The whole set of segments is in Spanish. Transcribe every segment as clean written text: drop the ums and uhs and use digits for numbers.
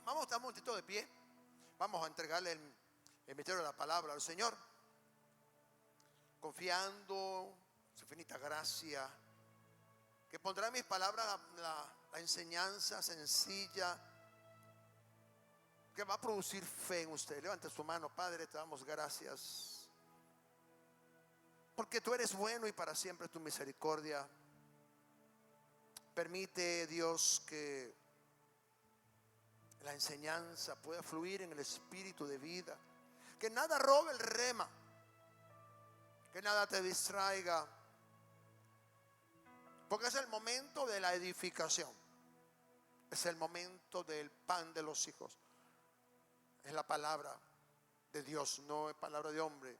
Vamos a estar un momentito de pie. Vamos a entregarle el misterio de la palabra al Señor, confiando su infinita gracia, que pondrá en mis palabras la enseñanza sencilla que va a producir fe en usted. Levante su mano. Padre, te damos gracias porque tú eres bueno y para siempre tu misericordia. Permite, Dios, que la enseñanza pueda fluir en el espíritu de vida, que nada robe el rema, que nada te distraiga, porque es el momento de la edificación, es el momento del pan de los hijos. Es la palabra de Dios, no es palabra de hombre.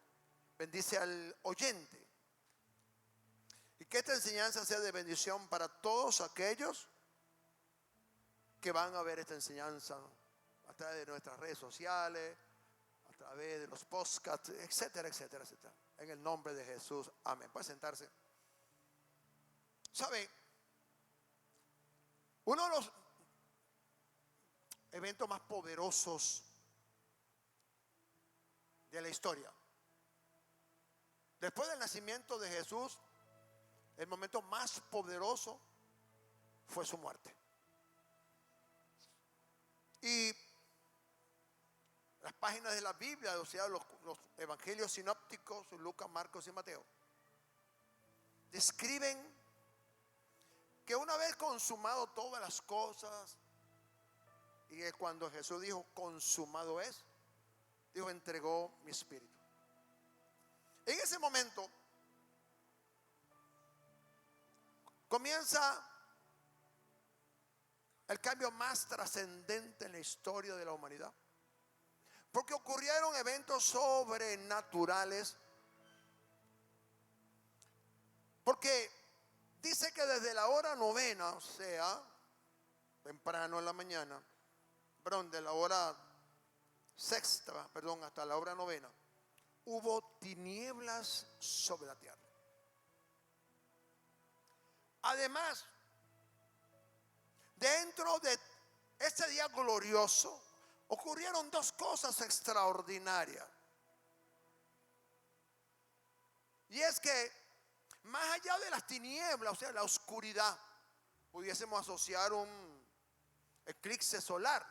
Bendice al oyente y que esta enseñanza sea de bendición para todos aquellos que van a ver esta enseñanza a través de nuestras redes sociales, a través de los podcasts, etcétera, etcétera, etcétera. En el nombre de Jesús, amén. Puede sentarse. ¿Sabe? Uno de los eventos más poderosos de la historia, después del nacimiento de Jesús, el momento más poderoso fue su muerte. Y las páginas de la Biblia, o sea, los evangelios sinópticos, Lucas, Marcos y Mateo, describen que una vez consumado todas las cosas, y es cuando Jesús dijo consumado es, dijo entregó mi espíritu. En ese momento comienza el cambio más trascendente en la historia de la humanidad, porque ocurrieron eventos sobrenaturales. Porque dice que desde la hora novena, o sea, temprano en la mañana, perdón, de la hora sexta, perdón, hasta la hora novena, hubo tinieblas sobre la tierra. Además, dentro de este día glorioso ocurrieron dos cosas extraordinarias. Y es que más allá de las tinieblas, o sea, la oscuridad, pudiésemos asociar un eclipse solar.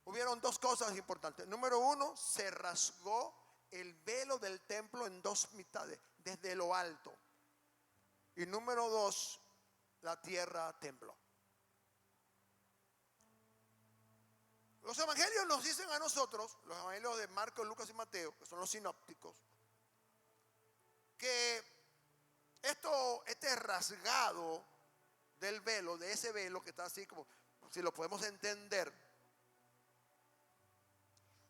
Hubieron dos cosas importantes. Número uno, se rasgó el velo del templo en dos mitades, desde lo alto. Y número dos, la tierra tembló. Los evangelios nos dicen a nosotros, los evangelios de Marcos, Lucas y Mateo, que son los sinópticos, que este rasgado del velo, de ese velo que está así como, si lo podemos entender,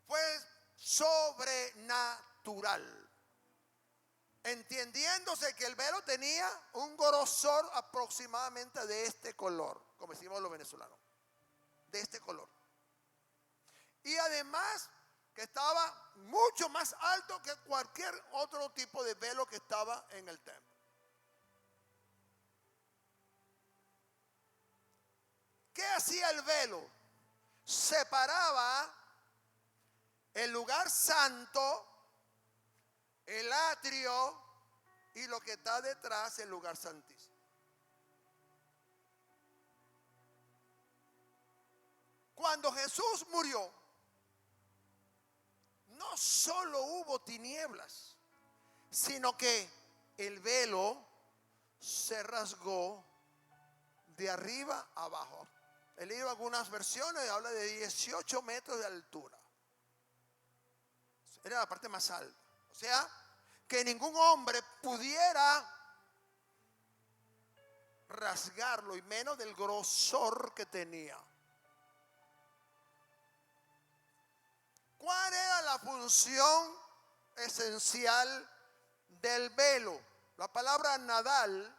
fue sobrenatural, entendiéndose que el velo tenía un grosor aproximadamente de este color, como decimos los venezolanos, de este color. Y además que estaba mucho más alto que cualquier otro tipo de velo que estaba en el templo. ¿Qué hacía el velo? Separaba el lugar santo, el atrio y lo que está detrás, el lugar santísimo. Cuando Jesús murió, no solo hubo tinieblas, sino que el velo se rasgó de arriba a abajo. He leído algunas versiones, habla de 18 metros de altura. Era la parte más alta. O sea, que ningún hombre pudiera rasgarlo, y menos del grosor que tenía. ¿Cuál era la función esencial del velo? La palabra nadal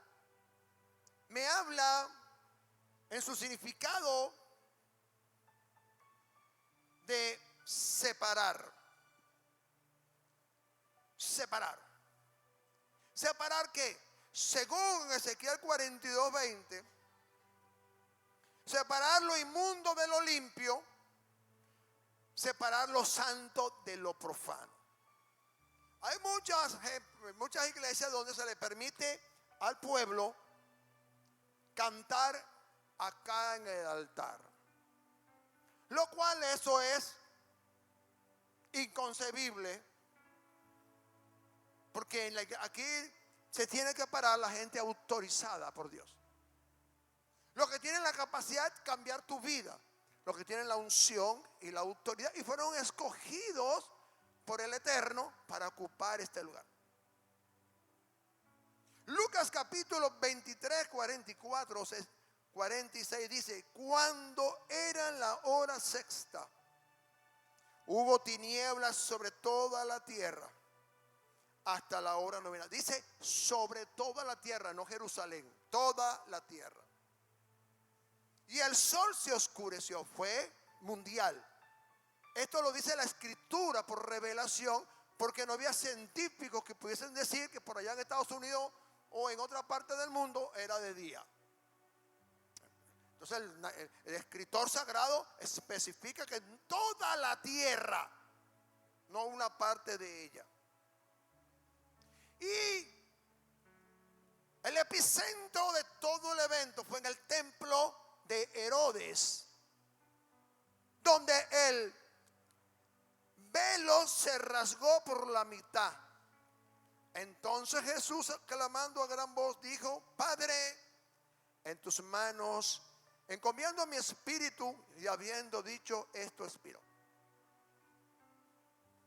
me habla en su significado de separar. Separar. ¿Separar qué? Según Ezequiel 42:20, Separar lo inmundo de lo limpio, separar lo santo de lo profano. Hay muchas iglesias donde se le permite al pueblo cantar acá en el altar, lo cual eso es inconcebible, porque aquí se tiene que parar la gente autorizada por Dios, los que tienen la capacidad de cambiar tu vida, los que tienen la unción y la autoridad y fueron escogidos por el Eterno para ocupar este lugar. Lucas capítulo 23, 44, 46 dice: cuando era la hora sexta, hubo tinieblas sobre toda la tierra hasta la hora novena. Dice sobre toda la tierra, no Jerusalén, toda la tierra. Y el sol se oscureció, fue mundial. Esto lo dice la escritura por revelación, porque no había científicos que pudiesen decir que por allá en Estados Unidos o en otra parte del mundo era de día. Entonces el escritor sagrado especifica que en toda la tierra, no una parte de ella. Y el epicentro de todo el evento fue en el templo de Herodes, donde el velo se rasgó por la mitad. Entonces Jesús, clamando a gran voz, dijo: Padre, en tus manos encomiendo mi espíritu. Y habiendo dicho esto, expiró.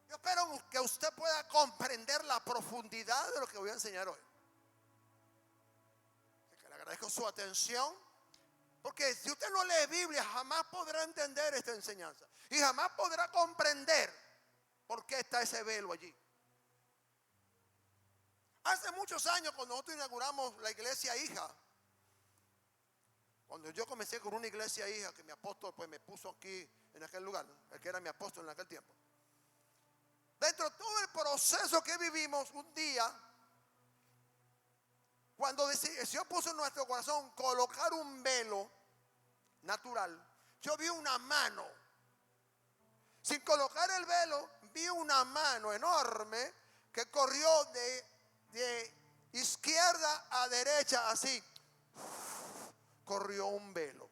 Yo espero que usted pueda comprender la profundidad de lo que voy a enseñar hoy. Le agradezco su atención, porque si usted no lee Biblia, jamás podrá entender esta enseñanza y jamás podrá comprender por qué está ese velo allí. Hace muchos años, cuando nosotros inauguramos la iglesia hija, cuando yo comencé con una iglesia hija, que mi apóstol pues me puso aquí en aquel lugar, el que era mi apóstol en aquel tiempo, dentro de todo el proceso que vivimos, un día, cuando el Señor puso en nuestro corazón colocar un velo natural, yo vi una mano. Sin colocar el velo, vi una mano enorme que corrió de izquierda a derecha, así. Corrió un velo.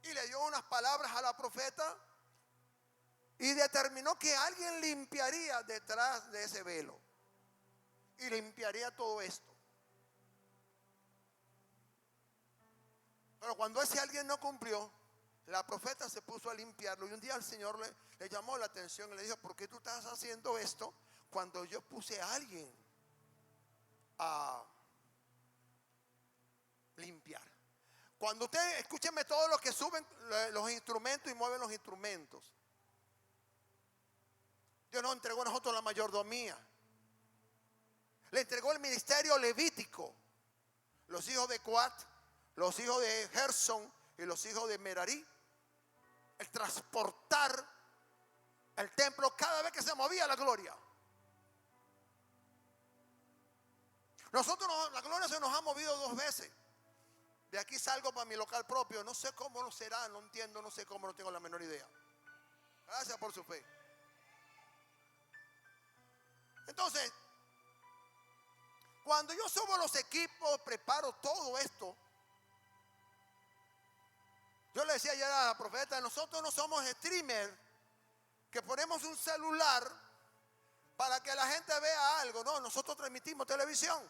Y le dio unas palabras a la profeta y determinó que alguien limpiaría detrás de ese velo. Y limpiaría todo esto. Pero cuando ese alguien no cumplió, la profeta se puso a limpiarlo. Y un día el Señor le llamó la atención y le dijo: ¿por qué tú estás haciendo esto cuando yo puse a alguien a limpiar? Cuando usted, escúcheme, todos los que suben los instrumentos y mueven los instrumentos, Dios nos entregó a nosotros la mayordomía. Le entregó el ministerio levítico. Los hijos de Coat, los hijos de Gerson y los hijos de Merari. El transportar el templo cada vez que se movía la gloria. Nosotros, la gloria se nos ha movido 2 veces. De aquí salgo para mi local propio. No sé cómo será, no entiendo, no sé cómo, no tengo la menor idea. Gracias por su fe. Entonces, cuando yo subo los equipos, preparo todo esto. Yo le decía ayer a la profeta: nosotros no somos streamers que ponemos un celular para que la gente vea algo. No, nosotros transmitimos televisión.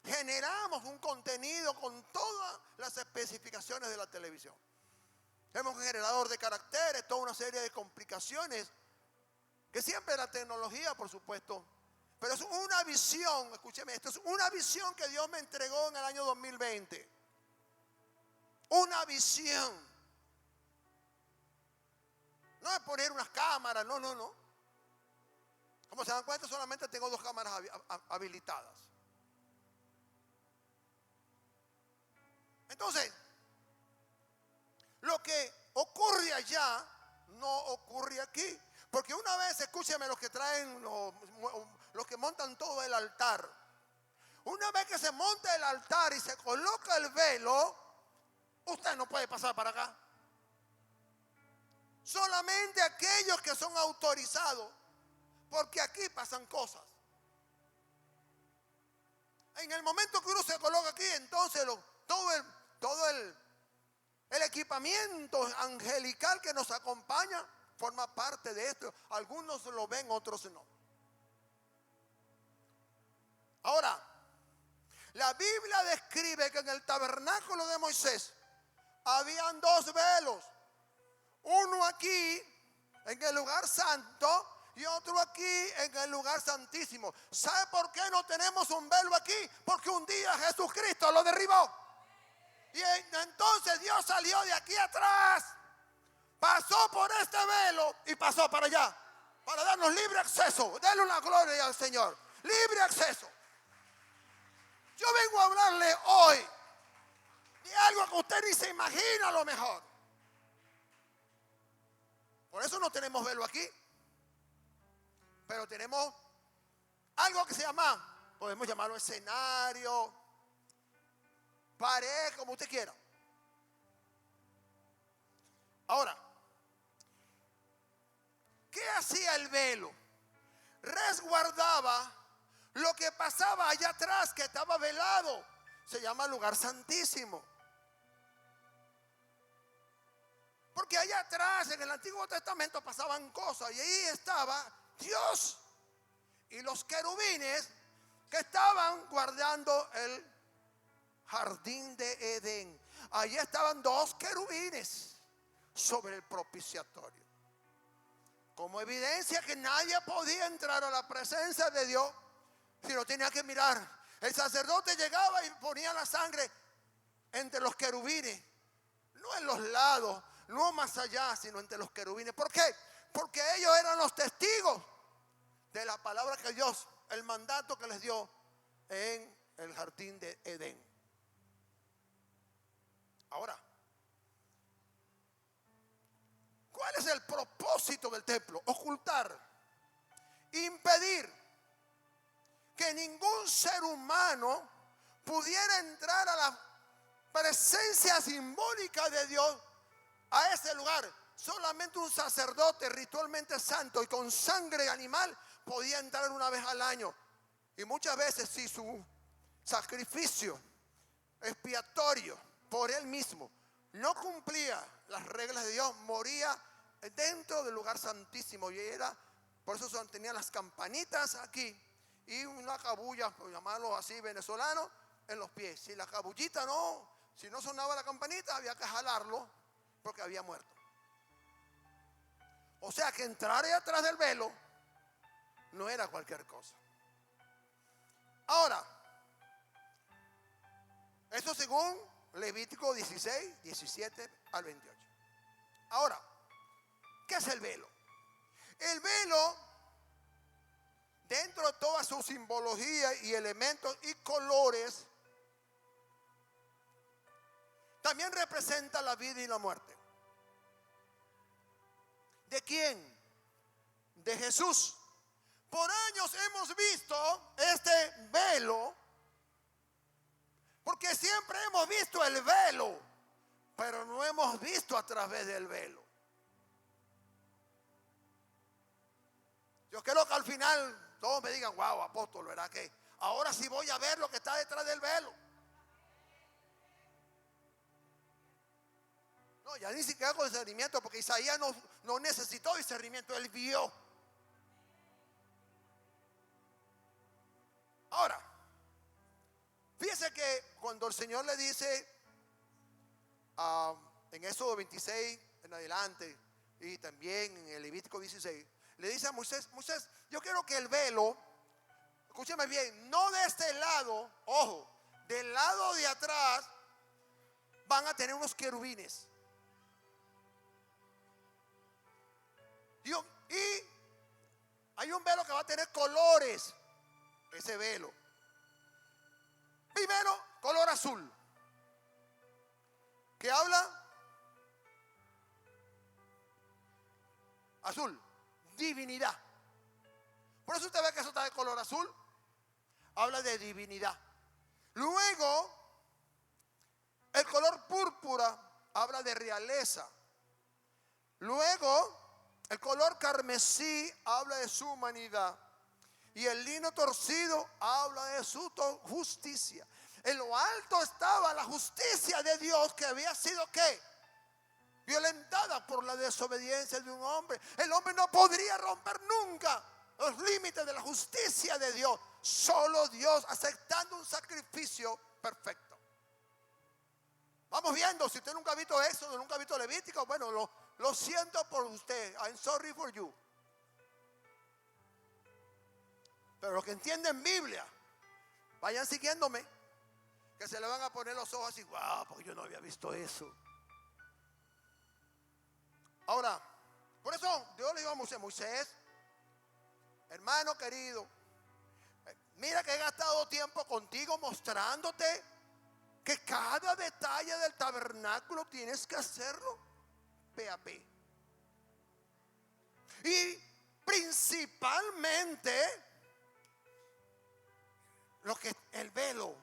Generamos un contenido con todas las especificaciones de la televisión. Tenemos un generador de caracteres, toda una serie de complicaciones, que siempre la tecnología, por supuesto. Pero es una visión, escúcheme, esto es una visión que Dios me entregó en el año 2020. Una visión. No es poner unas cámaras, no. Como se dan cuenta, solamente tengo 2 cámaras habilitadas. Entonces, lo que ocurre allá no ocurre aquí. Porque una vez, escúcheme, los que traen, los que montan todo el altar, Una vez que se monta el altar y se coloca el velo, usted no puede pasar para acá. Solamente aquellos que son autorizados, porque aquí pasan cosas. En el momento que uno se coloca aquí, entonces todo el equipamiento angelical que nos acompaña forma parte de esto. Algunos lo ven, otros no. Ahora, la Biblia describe que en el tabernáculo de Moisés habían dos velos. Uno aquí en el lugar santo y otro aquí en el lugar santísimo. ¿Sabe por qué no tenemos un velo aquí? Porque un día Jesucristo lo derribó. Y entonces Dios salió de aquí atrás, pasó por este velo y pasó para allá, para darnos libre acceso. Denle una gloria al Señor. Libre acceso. Yo vengo a hablarle hoy de algo que usted ni se imagina a lo mejor. Por eso no tenemos velo aquí. Pero tenemos algo que se llama, podemos llamarlo escenario, pared, como usted quiera. Ahora, ¿qué hacía el velo? Resguardaba lo que pasaba allá atrás, que estaba velado. Se llama lugar santísimo. Porque allá atrás en el Antiguo Testamento pasaban cosas y ahí estaba Dios y los querubines que estaban guardando el jardín de Edén. Allí estaban dos querubines sobre el propiciatorio, como evidencia que nadie podía entrar a la presencia de Dios si no tenía que mirar. El sacerdote llegaba y ponía la sangre entre los querubines, no en los lados, no más allá, sino entre los querubines. ¿Por qué? Porque ellos eran los testigos de la palabra que Dios, el mandato que les dio en el jardín de Edén. Ahora, ¿cuál es el propósito del templo? Ocultar, impedir que ningún ser humano pudiera entrar a la presencia simbólica de Dios, a ese lugar. Solamente un sacerdote ritualmente santo y con sangre animal podía entrar una vez al año. Y muchas veces, si su sacrificio expiatorio por él mismo no cumplía las reglas de Dios, moría dentro del lugar santísimo. Y era, por eso tenía las campanitas aquí y una cabulla, por llamarlo así venezolano, en los pies. Si la cabullita no, si no sonaba la campanita, había que jalarlo porque había muerto. O sea que entrar ahí atrás del velo no era cualquier cosa. Ahora, esto según Levítico 16, 17 al 28. Ahora, ¿qué es el velo? El velo, dentro de toda su simbología y elementos y colores, también representa la vida y la muerte. ¿De quién? De Jesús. Por años hemos visto este velo, porque siempre hemos visto el velo, pero no hemos visto a través del velo. Yo quiero que al final todos me digan: wow, apóstol, ¿verdad que ahora sí voy a ver lo que está detrás del velo? No, ya ni siquiera con discernimiento, porque Isaías no necesitó discernimiento, él vio. Ahora, fíjese que cuando el Señor le dice en Éxodo 26 en adelante y también en el Levítico 16, le dice a Moisés: Moisés, yo quiero que el velo, escúcheme bien, no de este lado, ojo, del lado de atrás van a tener unos querubines. Y hay un velo que va a tener colores, ese velo. Primero, color azul, que habla azul, divinidad. Por eso usted ve que eso está de color azul, habla de divinidad. Luego, el color púrpura habla de realeza. Luego, el color carmesí habla de su humanidad. Y el lino torcido habla de su justicia. En lo alto estaba la justicia de Dios, que había sido ¿qué? Violentada por la desobediencia de un hombre. El hombre no podría romper nunca los límites de la justicia de Dios. Solo Dios, aceptando un sacrificio perfecto. Vamos viendo. Si usted nunca ha visto Éxodo, nunca ha visto Levítico, bueno, lo siento por usted. I'm sorry for you. Pero los que entienden Biblia, vayan siguiéndome, que se le van a poner los ojos así, wow, porque yo no había visto eso. Ahora, por eso Dios le dijo a Moisés, hermano querido, mira que he gastado tiempo contigo mostrándote que cada detalle del tabernáculo tienes que hacerlo pe a pe. Y principalmente lo que el velo,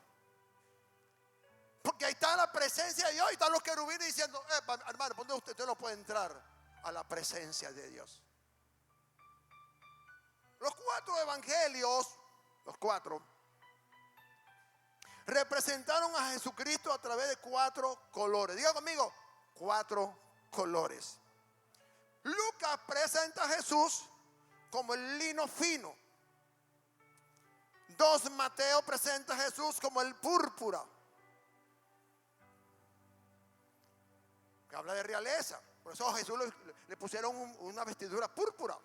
porque ahí está la presencia de Dios y están los querubines diciendo, hermano, ¿dónde usted no puede entrar a la presencia de Dios? Los 4 evangelios, los 4, representaron a Jesucristo a través de 4 colores. Diga conmigo, 4 colores. Lucas presenta a Jesús como el lino fino. 2 Mateo presenta a Jesús como el púrpura, que habla de realeza. Por eso a Jesús le pusieron una vestidura púrpura.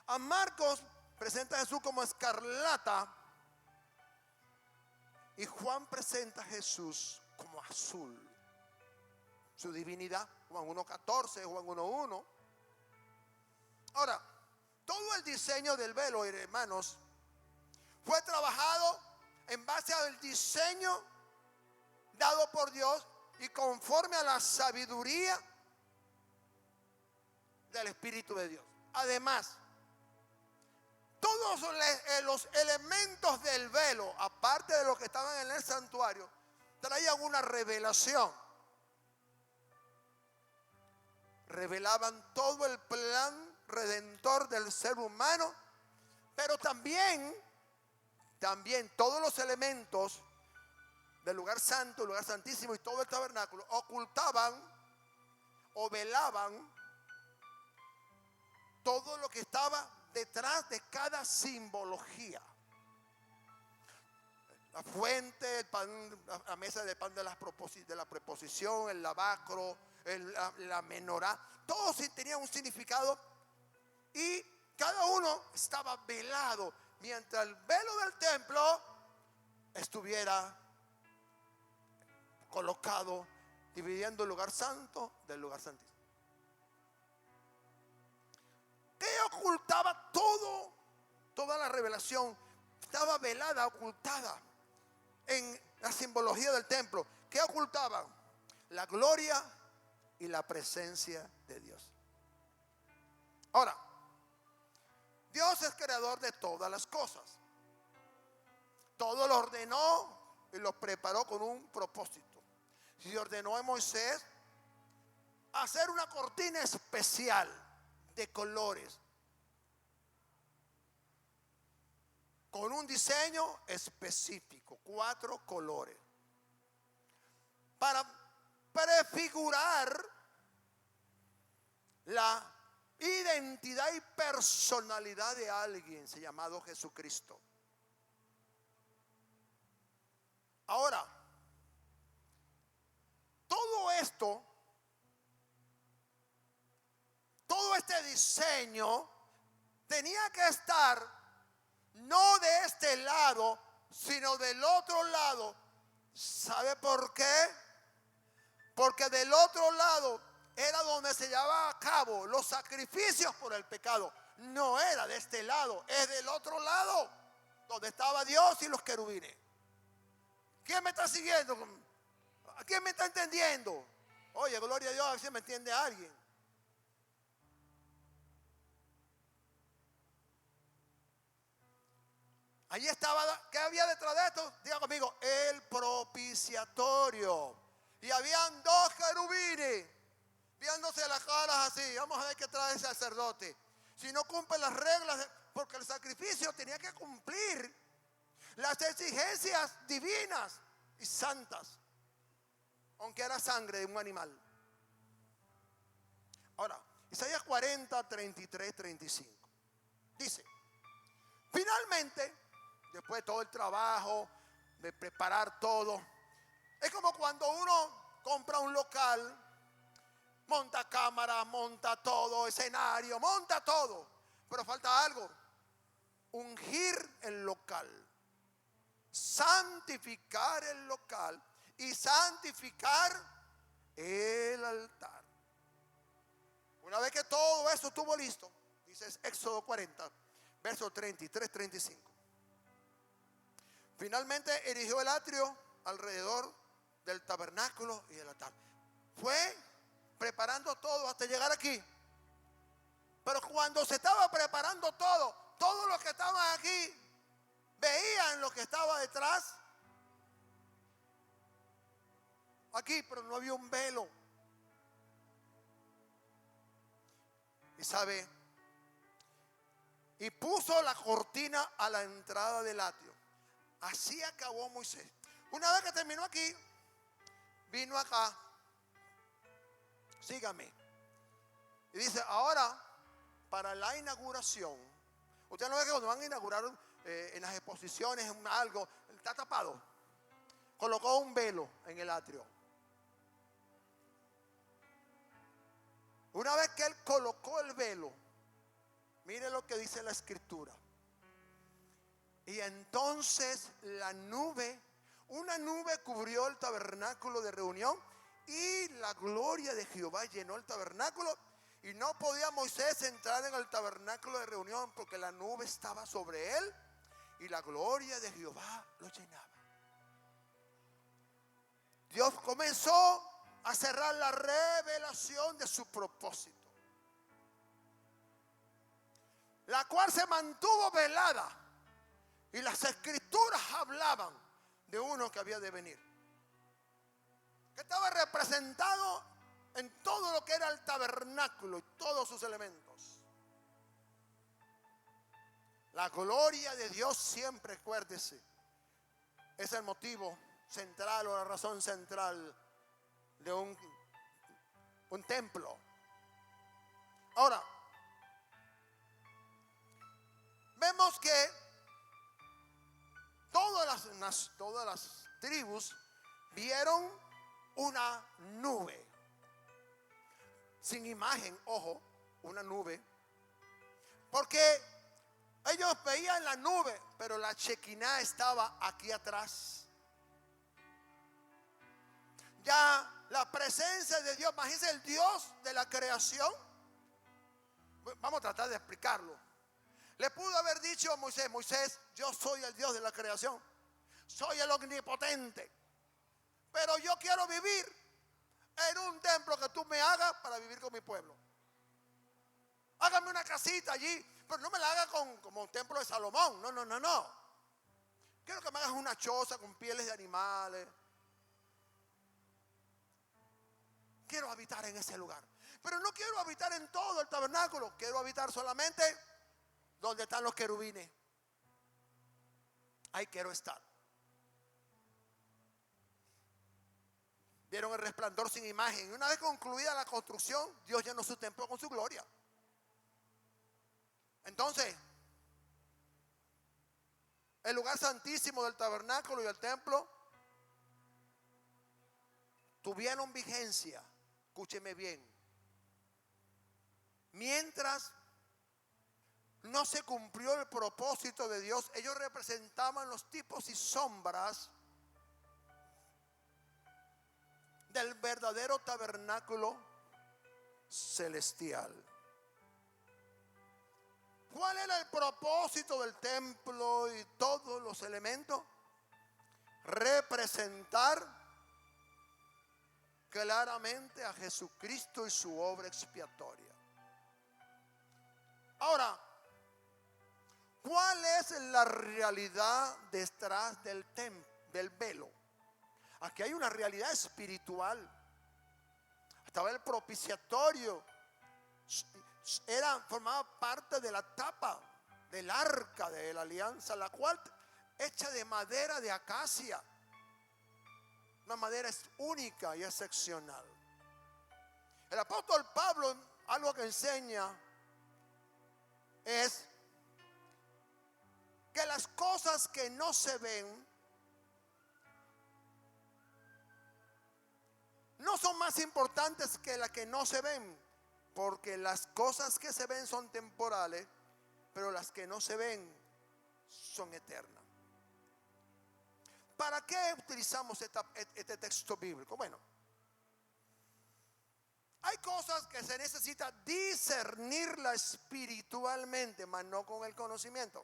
A Marcos presenta a Jesús como escarlata. Y Juan presenta a Jesús como azul. Su divinidad, Juan 1:14, Juan 1:1. Ahora, todo el diseño del velo, hermanos, fue trabajado en base al diseño dado por Dios y conforme a la sabiduría del Espíritu de Dios. Además, todos los elementos del velo, aparte de los que estaban en el santuario, traían una revelación. Revelaban todo el plan redentor del ser humano, pero también todos los elementos del lugar santo, el lugar santísimo y todo el tabernáculo ocultaban o velaban todo lo que estaba detrás de cada simbología. La fuente, el pan, la mesa de pan de la preposición, el lavacro, la menorá, todos tenían un significado y cada uno estaba velado mientras el velo del templo estuviera colocado, dividiendo el lugar santo del lugar santísimo. ¿Qué ocultaba todo? Toda la revelación estaba velada, ocultada en la simbología del templo. ¿Qué ocultaba? La gloria y la presencia de Dios. Ahora, Dios es creador de todas las cosas. Todo lo ordenó y lo preparó con un propósito. Y ordenó a Moisés hacer una cortina especial de colores, con un diseño específico, 4 colores, para prefigurar la identidad y personalidad de alguien llamado Jesucristo. Ahora, todo esto, todo este diseño tenía que estar no de este lado, sino del otro lado. ¿Sabe por qué? Porque del otro lado era donde se llevaba a cabo los sacrificios por el pecado. No era de este lado, es del otro lado, donde estaba Dios y los querubines. ¿Quién me está siguiendo? ¿Quién me está entendiendo? Oye, gloria a Dios, a ver si me entiende alguien. Allí estaba, ¿qué había detrás de esto? Diga conmigo, el propiciatorio. Y habían dos querubines viéndose las caras así. Vamos a ver qué trae el sacerdote. Si no cumple las reglas, porque el sacrificio tenía que cumplir las exigencias divinas y santas, aunque era sangre de un animal. Ahora, Isaías 40, 33, 35. Dice, finalmente, después de todo el trabajo, de preparar todo, es como cuando uno compra un local, monta cámara, monta todo, escenario, monta todo. Pero falta algo, ungir el local, santificar el local y santificar el altar. Una vez que todo eso estuvo listo, dice Éxodo 40, versos 33, 35. Finalmente erigió el atrio alrededor del tabernáculo y el altar. Fue preparando todo hasta llegar aquí. Pero cuando se estaba preparando todo, todos los que estaban aquí veían lo que estaba detrás. Aquí, pero no había un velo. Y sabe, y puso la cortina a la entrada del atrio. Así acabó Moisés. Una vez que terminó aquí, vino acá. Sígame. Y dice, ahora, para la inauguración, usted no ve que cuando van a inaugurar en las exposiciones algo, está tapado. Colocó un velo en el atrio. Una vez que él colocó el velo, mire lo que dice la escritura. Y entonces la nube, una nube cubrió el tabernáculo de reunión y la gloria de Jehová llenó el tabernáculo. Y no podía Moisés entrar en el tabernáculo de reunión porque la nube estaba sobre él y la gloria de Jehová lo llenaba. Dios comenzó a cerrar la revelación de su propósito, la cual se mantuvo velada, y las escrituras hablaban de uno que había de venir, que estaba representado en todo lo que era el tabernáculo y todos sus elementos. La gloria de Dios siempre, acuérdese, es el motivo central o la razón central de un templo. Ahora, vemos que todas las tribus vieron una nube, sin imagen, ojo, una nube, porque ellos veían la nube, pero la Shekinah estaba aquí atrás. Ya la presencia de Dios, imagínense el Dios de la creación. Vamos a tratar de explicarlo. Le pudo haber dicho a Moisés, Moisés, yo soy el Dios de la creación, soy el omnipotente, pero yo quiero vivir en un templo que tú me hagas para vivir con mi pueblo. Hágame una casita allí, pero no me la haga como un templo de Salomón. No. Quiero que me hagas una choza con pieles de animales. Quiero habitar en ese lugar, pero no quiero habitar en todo el tabernáculo. Quiero habitar solamente donde están los querubines. Ahí quiero estar. Vieron el resplandor sin imagen. Y una vez concluida la construcción, Dios llenó su templo con su gloria. Entonces, el lugar santísimo del tabernáculo y el templo tuvieron vigencia. Escúcheme bien. Mientras no se cumplió el propósito de Dios, ellos representaban los tipos y sombras del verdadero tabernáculo celestial. ¿Cuál era el propósito del templo y todos los elementos? Representar claramente a Jesucristo y su obra expiatoria. Ahora, ¿Cuál es la realidad detrás del velo? Aquí hay una realidad espiritual. Estaba el propiciatorio. Formaba parte de la tapa del arca de la alianza, la cual hecha de madera de acacia. Una madera es única y excepcional. El apóstol Pablo, algo que enseña es que las cosas que no se ven no son más importantes que las que no se ven, porque las cosas que se ven son temporales, pero las que no se ven son eternas. ¿Para qué utilizamos este texto bíblico? Bueno, hay cosas que se necesita discernirla espiritualmente, mas no con el conocimiento.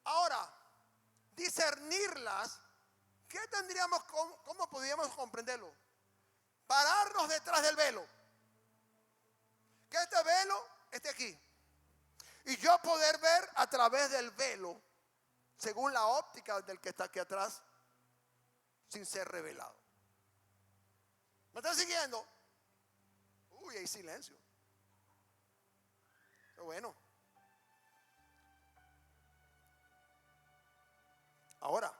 Ahora, discernirlas, ¿qué tendríamos, cómo podríamos comprenderlo? Pararnos detrás del velo. Que este velo esté aquí. Y yo poder ver a través del velo, según la óptica del que está aquí atrás, sin ser revelado. ¿Me están siguiendo? Uy, hay silencio. Qué bueno. Ahora,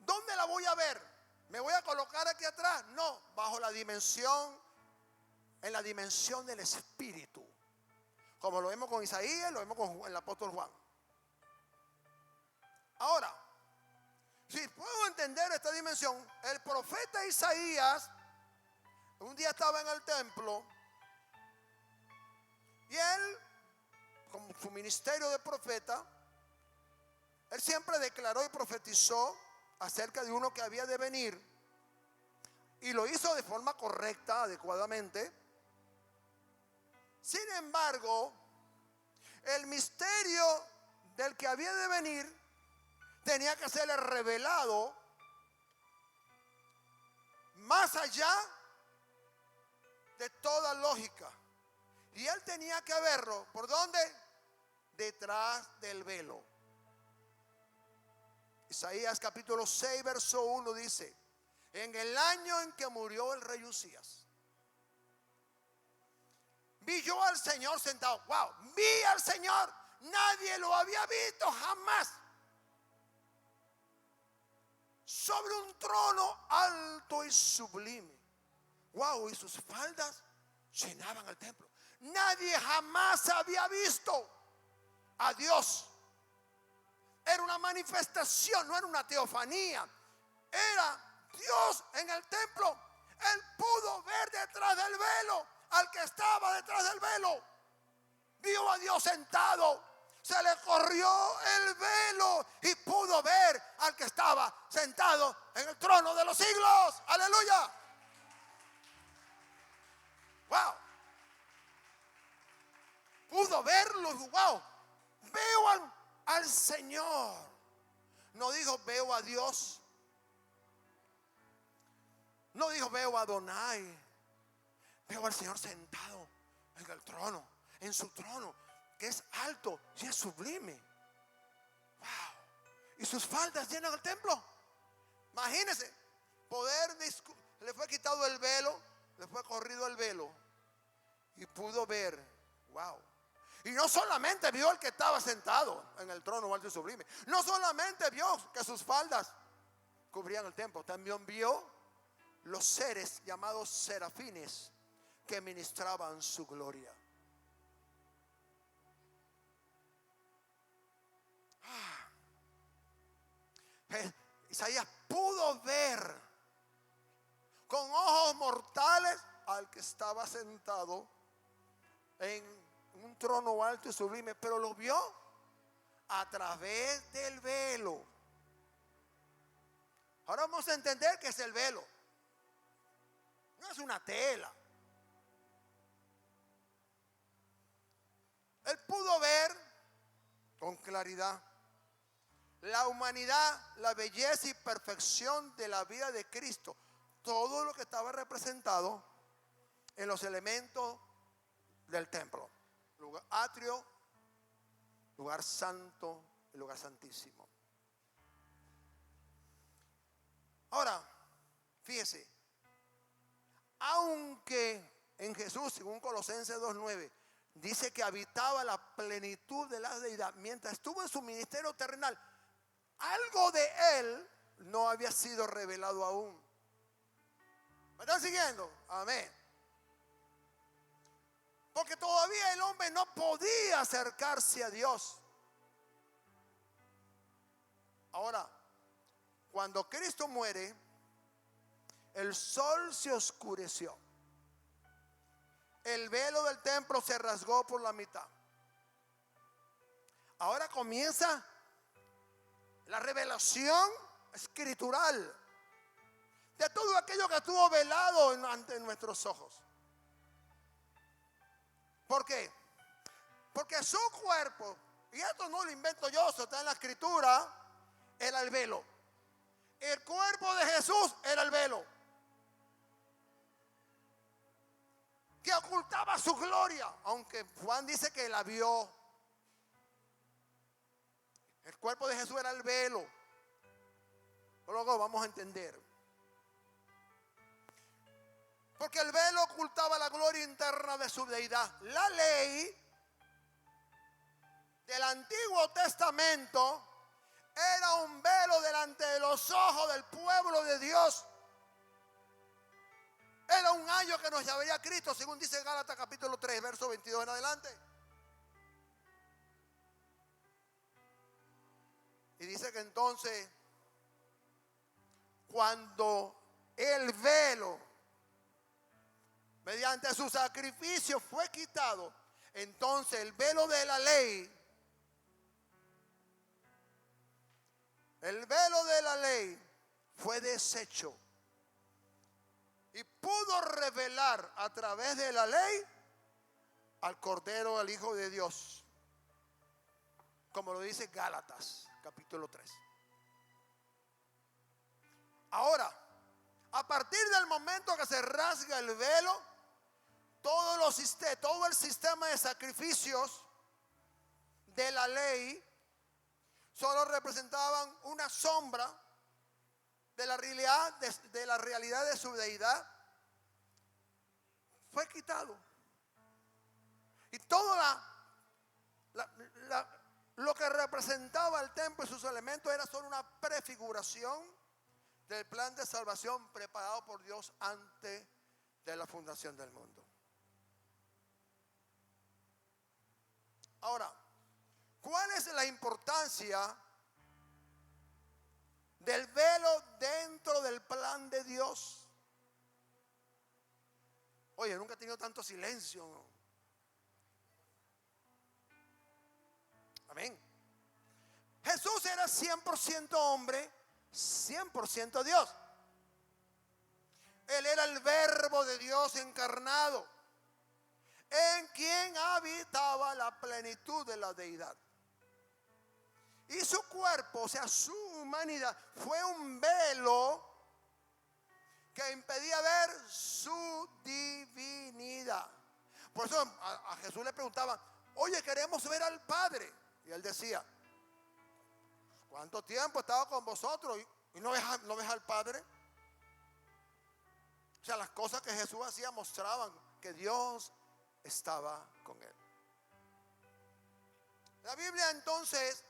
¿dónde la voy a ver? ¿Me voy a colocar aquí atrás? No, bajo la dimensión, en la dimensión del Espíritu. Como lo vemos con Isaías, lo vemos con el apóstol Juan. Ahora, si puedo entender esta dimensión, el profeta Isaías un día estaba en el templo y él, como su ministerio de profeta, él siempre declaró y profetizó acerca de uno que había de venir, y lo hizo de forma correcta, adecuadamente. Sin embargo, el misterio del que había de venir tenía que serle revelado más allá de toda lógica. Y él tenía que verlo, ¿por dónde? Detrás del velo. Isaías capítulo 6, verso 1 dice: en el año en que murió el rey Usías, vi yo al Señor sentado. Wow, vi al Señor. Nadie lo había visto jamás. Sobre un trono alto y sublime. Wow, y sus faldas llenaban el templo. Nadie jamás había visto a Dios. Era una manifestación, no era una teofanía. Era Dios en el templo. Él pudo ver detrás del velo al que estaba detrás del velo. Vio a Dios sentado. Se le corrió el velo y pudo ver al que estaba sentado en el trono de los siglos. Aleluya. Wow. Pudo verlo. Wow. Veo al Señor. No dijo veo a Dios. No dijo veo a Adonai. Veo al Señor sentado en el trono, en su trono, que es alto y es sublime. Wow. Y sus faldas llenan el templo. Imagínense, le fue quitado el velo, le fue corrido el velo y pudo ver. Wow. Y no solamente vio al que estaba sentado en el trono alto y sublime. No solamente vio que sus faldas cubrían el templo, también vio los seres llamados serafines que ministraban su gloria. Isaías pudo ver con ojos mortales al que estaba sentado en un trono alto y sublime, pero lo vio a través del velo. Ahora vamos a entender qué es el velo. No es una tela. Él pudo ver con claridad la humanidad, la belleza y perfección de la vida de Cristo. Todo lo que estaba representado en los elementos del templo. Lugar atrio, lugar santo y lugar santísimo. Ahora, fíjese, aunque en Jesús, según Colosenses 2:9, dice que habitaba la plenitud de la deidad, mientras estuvo en su ministerio terrenal, algo de él no había sido revelado aún. ¿Me están siguiendo? Amén. Porque todavía el hombre no podía acercarse a Dios. Ahora, cuando Cristo muere, el sol se oscureció. El velo del templo se rasgó por la mitad. Ahora comienza la revelación escritural de todo aquello que estuvo velado ante nuestros ojos. ¿Por qué? Porque su cuerpo, y esto no lo invento yo, esto está en la escritura, era el velo. El cuerpo de Jesús era el velo que ocultaba su gloria, aunque Juan dice que la vio. El cuerpo de Jesús era el velo. Luego vamos a entender. Porque el velo ocultaba la gloria interna de su deidad. La ley del Antiguo Testamento era un velo delante de los ojos del pueblo de Dios. Era un ayo que nos llevaría a Cristo, según dice Gálatas capítulo 3, verso 22 en adelante. Y dice que entonces, cuando el velo, mediante su sacrificio, fue quitado, entonces el velo de la ley, fue deshecho. Y pudo revelar a través de la ley al Cordero, al Hijo de Dios, como lo dice Gálatas capítulo 3. Ahora, a partir del momento que se rasga el velo, todo el sistema de sacrificios de la ley solo representaban una sombra de la realidad de su deidad. Fue quitado. Y todo lo que representaba el templo y sus elementos era solo una prefiguración del plan de salvación preparado por Dios antes de la fundación del mundo. Ahora, ¿cuál es la importancia del velo dentro del plan de Dios? Oye, nunca he tenido tanto silencio. Amén. Jesús era 100% hombre, 100% Dios. Él era el verbo de Dios encarnado, en quien habitaba la plenitud de la deidad. Y su cuerpo, o sea, su humanidad, fue un velo que impedía ver su divinidad. Por eso a Jesús le preguntaban: oye, queremos ver al Padre. Y él decía: ¿cuánto tiempo he estado con vosotros y no ves al Padre? O sea, las cosas que Jesús hacía mostraban que Dios estaba con él. La Biblia entonces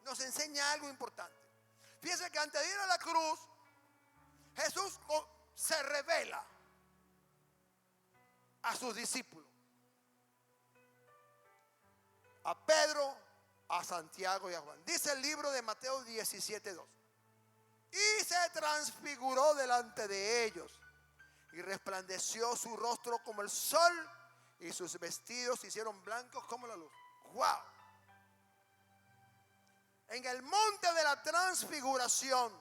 nos enseña algo importante. Fíjense que antes de ir a la cruz, Jesús se revela a sus discípulos, a Pedro, a Santiago y a Juan. Dice el libro de Mateo 17:2: y se transfiguró delante de ellos, y resplandeció su rostro como el sol, y sus vestidos se hicieron blancos como la luz. ¡Wow! En el monte de la transfiguración,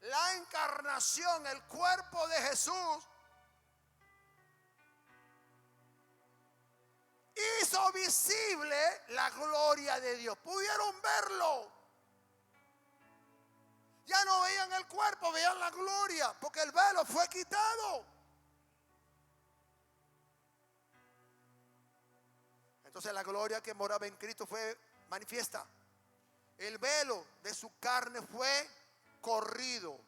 la encarnación, el cuerpo de Jesús, hizo visible la gloria de Dios. Pudieron verlo. Ya no veían el cuerpo, veían la gloria, porque el velo fue quitado. Entonces la gloria que moraba en Cristo fue manifiesta. El velo de su carne fue corrido.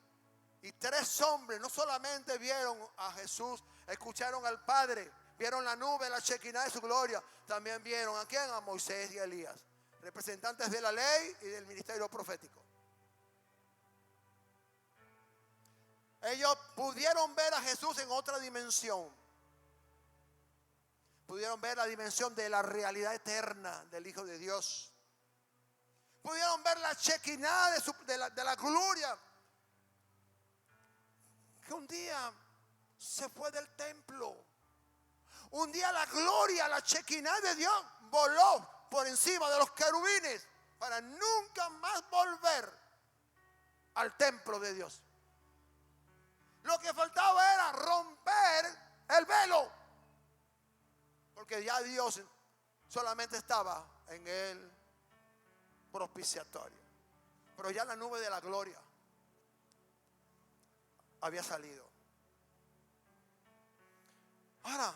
Y 3 hombres no solamente vieron a Jesús, escucharon al Padre, vieron la nube, la Shekinah de su gloria. También vieron ¿a quién? A Moisés y a Elías, representantes de la ley y del ministerio profético. Ellos pudieron ver a Jesús en otra dimensión. Pudieron ver la dimensión de la realidad eterna del Hijo de Dios. Pudieron ver la Shekinah de la gloria, que un día se fue del templo. Un día la gloria, la Shekinah de Dios voló por encima de los querubines para nunca más volver al templo de Dios. Lo que faltaba era romper el velo, porque ya Dios solamente estaba en el propiciatorio. Pero ya la nube de la gloria había salido. Ahora,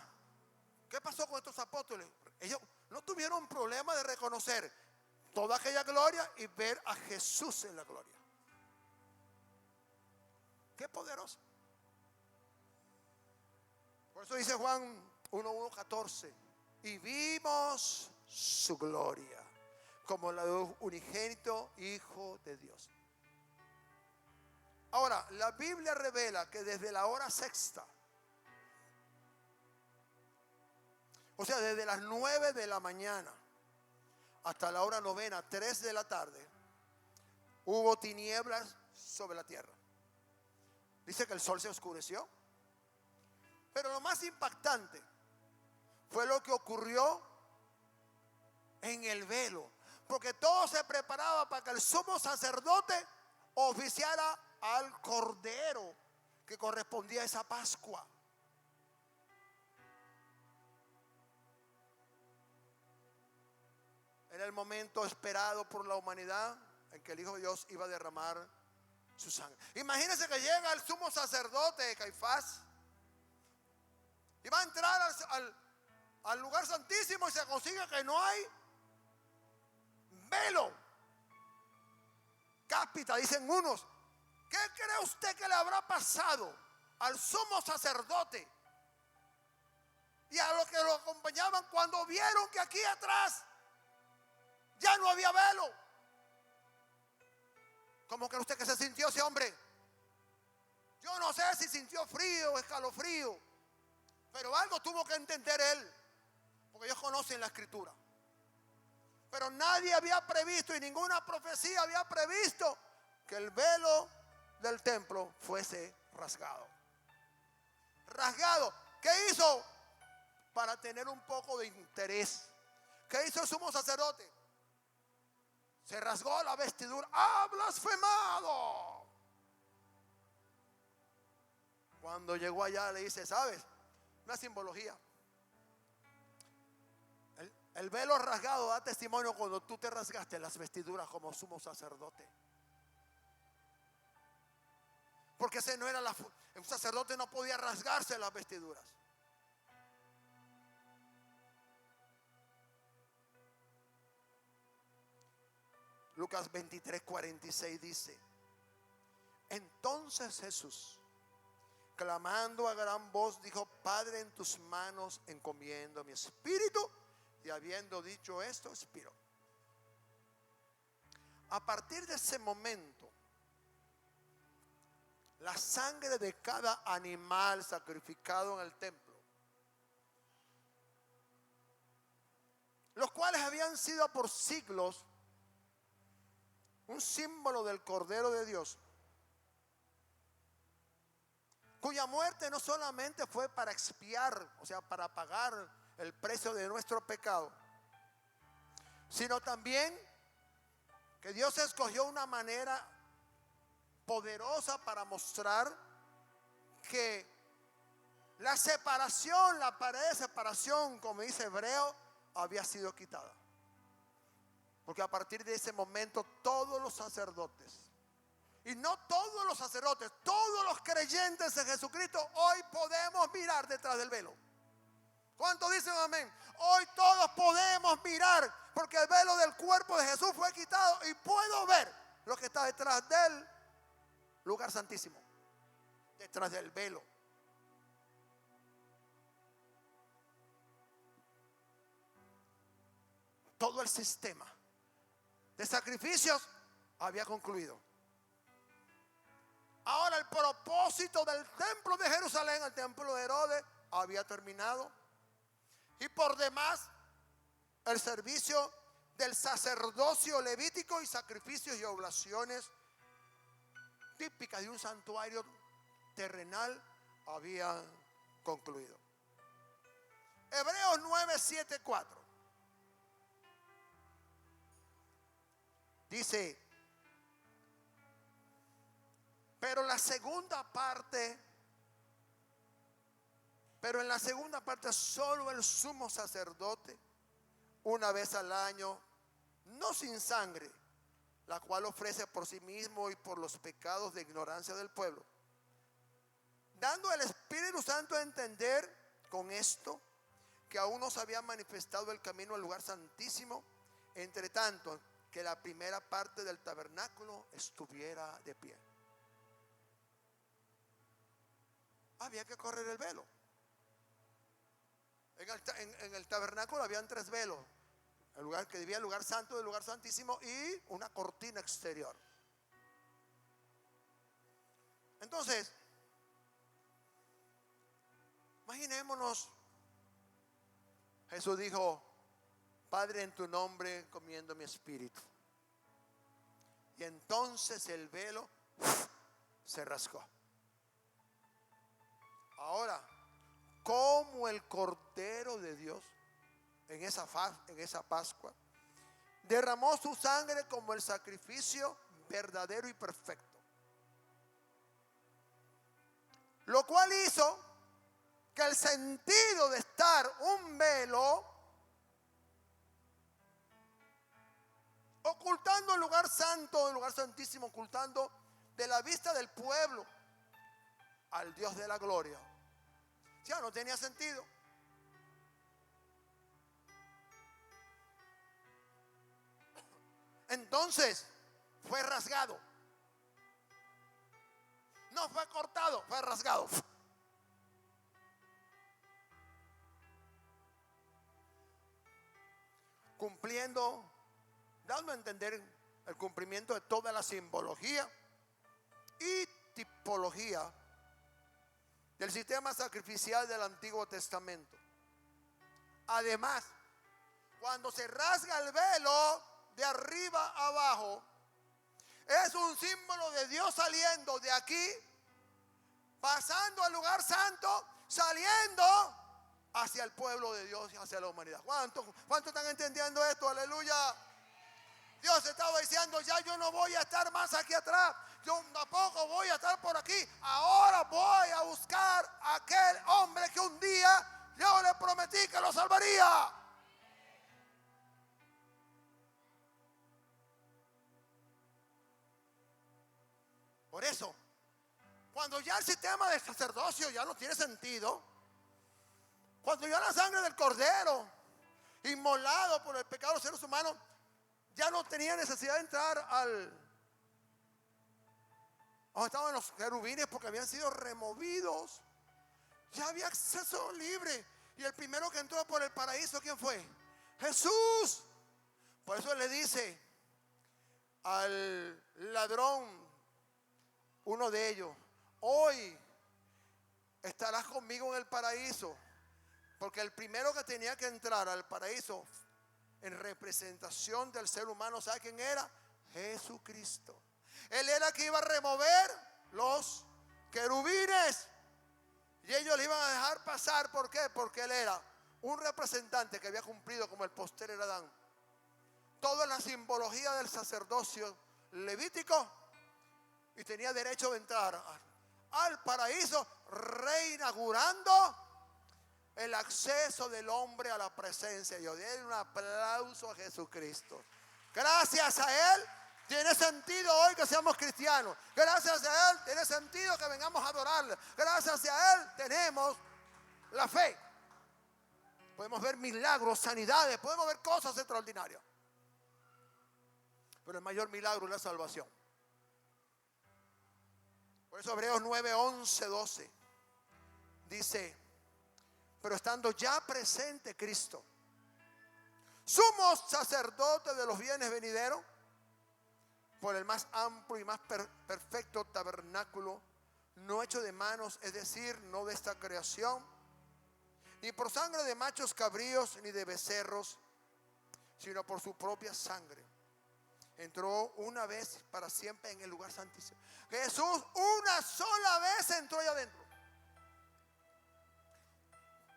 ¿qué pasó con estos apóstoles? Ellos no tuvieron problema de reconocer toda aquella gloria y ver a Jesús en la gloria. Qué poderoso. Por eso dice Juan 1:14, y vimos su gloria como la de un unigénito Hijo de Dios. Ahora, la Biblia revela que desde la hora sexta, o sea, desde las 9 de la mañana hasta la hora novena, 3 de la tarde, hubo tinieblas sobre la tierra. Dice que el sol se oscureció. Pero lo más impactante fue lo que ocurrió en el velo. Porque todo se preparaba para que el sumo sacerdote oficiara al cordero que correspondía a esa Pascua. Era el momento esperado por la humanidad en que el Hijo de Dios iba a derramar su sangre. Imagínense que llega el sumo sacerdote de Caifás y va a entrar al lugar santísimo y se consigue que no hay velo. Cápita, dicen unos. ¿Qué cree usted que le habrá pasado al sumo sacerdote y a los que lo acompañaban cuando vieron que aquí atrás ya no había velo? ¿Cómo cree usted que se sintió ese hombre? Yo no sé si sintió frío o escalofrío, pero algo tuvo que entender él, porque ellos conocen la escritura. Pero nadie había previsto y ninguna profecía había previsto que el velo del templo fuese rasgado. Rasgado. ¿Qué hizo? Para tener un poco de interés. ¿Qué hizo el sumo sacerdote? Se rasgó la vestidura. ¡Ha blasfemado! Cuando llegó allá le dice, ¿sabes? Una simbología. El velo rasgado da testimonio cuando tú te rasgaste las vestiduras como sumo sacerdote. Porque ese no era un sacerdote no podía rasgarse las vestiduras. Lucas 23:46 dice: entonces Jesús, clamando a gran voz, dijo: Padre, en tus manos encomiendo mi espíritu. Y habiendo dicho esto, expiró. A partir de ese momento, la sangre de cada animal sacrificado en el templo, los cuales habían sido por siglos un símbolo del Cordero de Dios, cuya muerte no solamente fue para expiar, o sea, para pagar el precio de nuestro pecado, sino también que Dios escogió una manera poderosa para mostrar que la separación, la pared de separación, como dice Hebreo, había sido quitada. Porque a partir de ese momento todos los sacerdotes, y no todos los sacerdotes, todos los creyentes en Jesucristo hoy podemos mirar detrás del velo. ¿Cuántos dicen amén? Hoy todos podemos mirar, porque el velo del cuerpo de Jesús fue quitado y puedo ver lo que está detrás del lugar santísimo, detrás del velo. Todo el sistema de sacrificios había concluido. Ahora el propósito del templo de Jerusalén, el templo de Herodes, había terminado. Y por demás, el servicio del sacerdocio levítico y sacrificios y oblaciones típicas de un santuario terrenal habían concluido. Hebreos 9, 7, 4. Dice, pero en la segunda parte solo el sumo sacerdote, una vez al año, no sin sangre, la cual ofrece por sí mismo y por los pecados de ignorancia del pueblo, dando al Espíritu Santo a entender con esto que aún no se había manifestado el camino al lugar santísimo, entre tanto que la primera parte del tabernáculo estuviera de pie. Había que correr el velo. En el tabernáculo habían 3 velos: el lugar que dividía el lugar santo del lugar santísimo y una cortina exterior. Entonces, imaginémonos, Jesús dijo: Padre, en tu nombre encomiendo mi espíritu. Y entonces el velo se rasgó. Ahora, como el Cordero de Dios en esa Pascua derramó su sangre como el sacrificio verdadero y perfecto, lo cual hizo que el sentido de estar un velo ocultando el lugar santo, el lugar santísimo, ocultando de la vista del pueblo al Dios de la gloria, ya no tenía sentido. Entonces fue rasgado. No fue cortado, fue rasgado. Cumpliendo, dando a entender el cumplimiento de toda la simbología y tipología del sistema sacrificial del Antiguo Testamento. Además, cuando se rasga el velo de arriba a abajo, es un símbolo de Dios saliendo de aquí, pasando al lugar santo, saliendo hacia el pueblo de Dios y hacia la humanidad. ¿Cuántos están entendiendo esto? Aleluya. Dios estaba diciendo: ya yo no voy a estar más aquí atrás, yo tampoco voy a estar por aquí. Ahora voy a buscar a aquel hombre que un día yo le prometí que lo salvaría. Por eso, cuando ya el sistema de sacerdocio ya no tiene sentido, cuando ya la sangre del cordero inmolado por el pecado de los seres humanos ya no tenía necesidad de entrar donde estaban los querubines, porque habían sido removidos, ya había acceso libre. Y el primero que entró por el paraíso, ¿quién fue? Jesús. Por eso le dice al ladrón, uno de ellos: hoy estarás conmigo en el paraíso. Porque el primero que tenía que entrar al paraíso en representación del ser humano, ¿sabe quién era? Jesucristo. Él era el que iba a remover los querubines y ellos le iban a dejar pasar. ¿Por qué? Porque él era un representante que había cumplido como el postrer Adán toda la simbología del sacerdocio levítico y tenía derecho de entrar al paraíso, reinaugurando el acceso del hombre a la presencia de Dios. Den un aplauso a Jesucristo. Gracias a Él tiene sentido hoy que seamos cristianos. Gracias a Él tiene sentido que vengamos a adorarle. Gracias a Él tenemos la fe. podemos ver milagros, sanidades, podemos ver cosas extraordinarias. Pero el mayor milagro es la salvación. Por eso Hebreos 9, 11, 12 dice: pero estando ya presente Cristo, sumo sacerdote de los bienes venideros, por el más amplio y más perfecto tabernáculo, no hecho de manos, es decir, no de esta creación, ni por sangre de machos cabríos, ni de becerros, sino por su propia sangre. Entró una vez para siempre en el lugar santísimo. Jesús una sola vez entró allá adentro.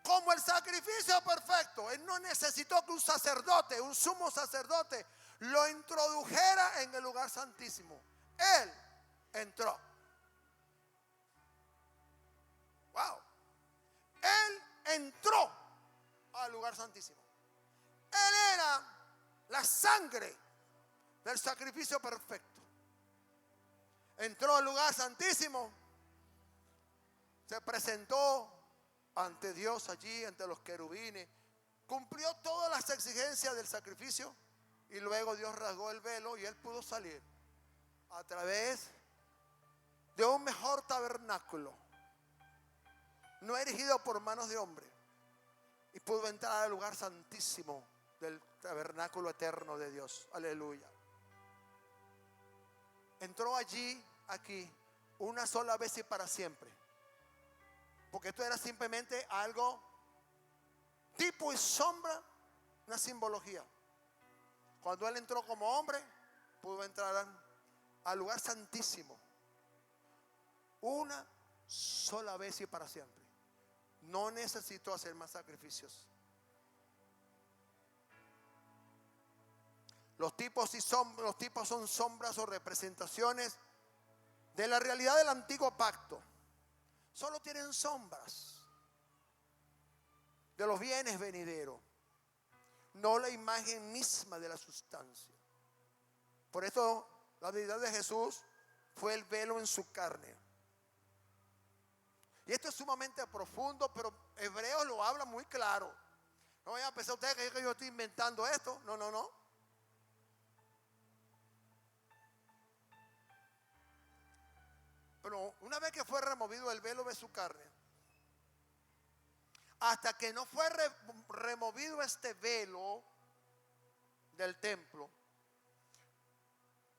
Como el sacrificio perfecto. Él no necesitó que un sacerdote, un sumo sacerdote, lo introdujera en el lugar santísimo. Él entró. Wow. Él entró al lugar santísimo. Él era la sangre del sacrificio perfecto. Entró al lugar santísimo, se presentó ante Dios allí, ante los querubines, cumplió todas las exigencias del sacrificio, y luego Dios rasgó el velo y él pudo salir a través de un mejor tabernáculo, no erigido por manos de hombre, y pudo entrar al lugar santísimo del tabernáculo eterno de Dios. Aleluya. Entró allí, aquí, una sola vez y para siempre. Porque esto era simplemente algo, tipo y sombra, una simbología. Cuando él entró como hombre, pudo entrar al lugar santísimo una sola vez y para siempre. No necesitó hacer más sacrificios. Los tipos son sombras o representaciones de la realidad del antiguo pacto. Solo tienen sombras de los bienes venideros, no la imagen misma de la sustancia. Por eso la deidad de Jesús fue el velo en su carne. Y esto es sumamente profundo, pero Hebreos lo habla muy claro. No vayan a pensar ustedes que yo estoy inventando esto. No, no, no. Pero una vez que fue removido el velo de su carne, hasta que no fue removido este velo del templo,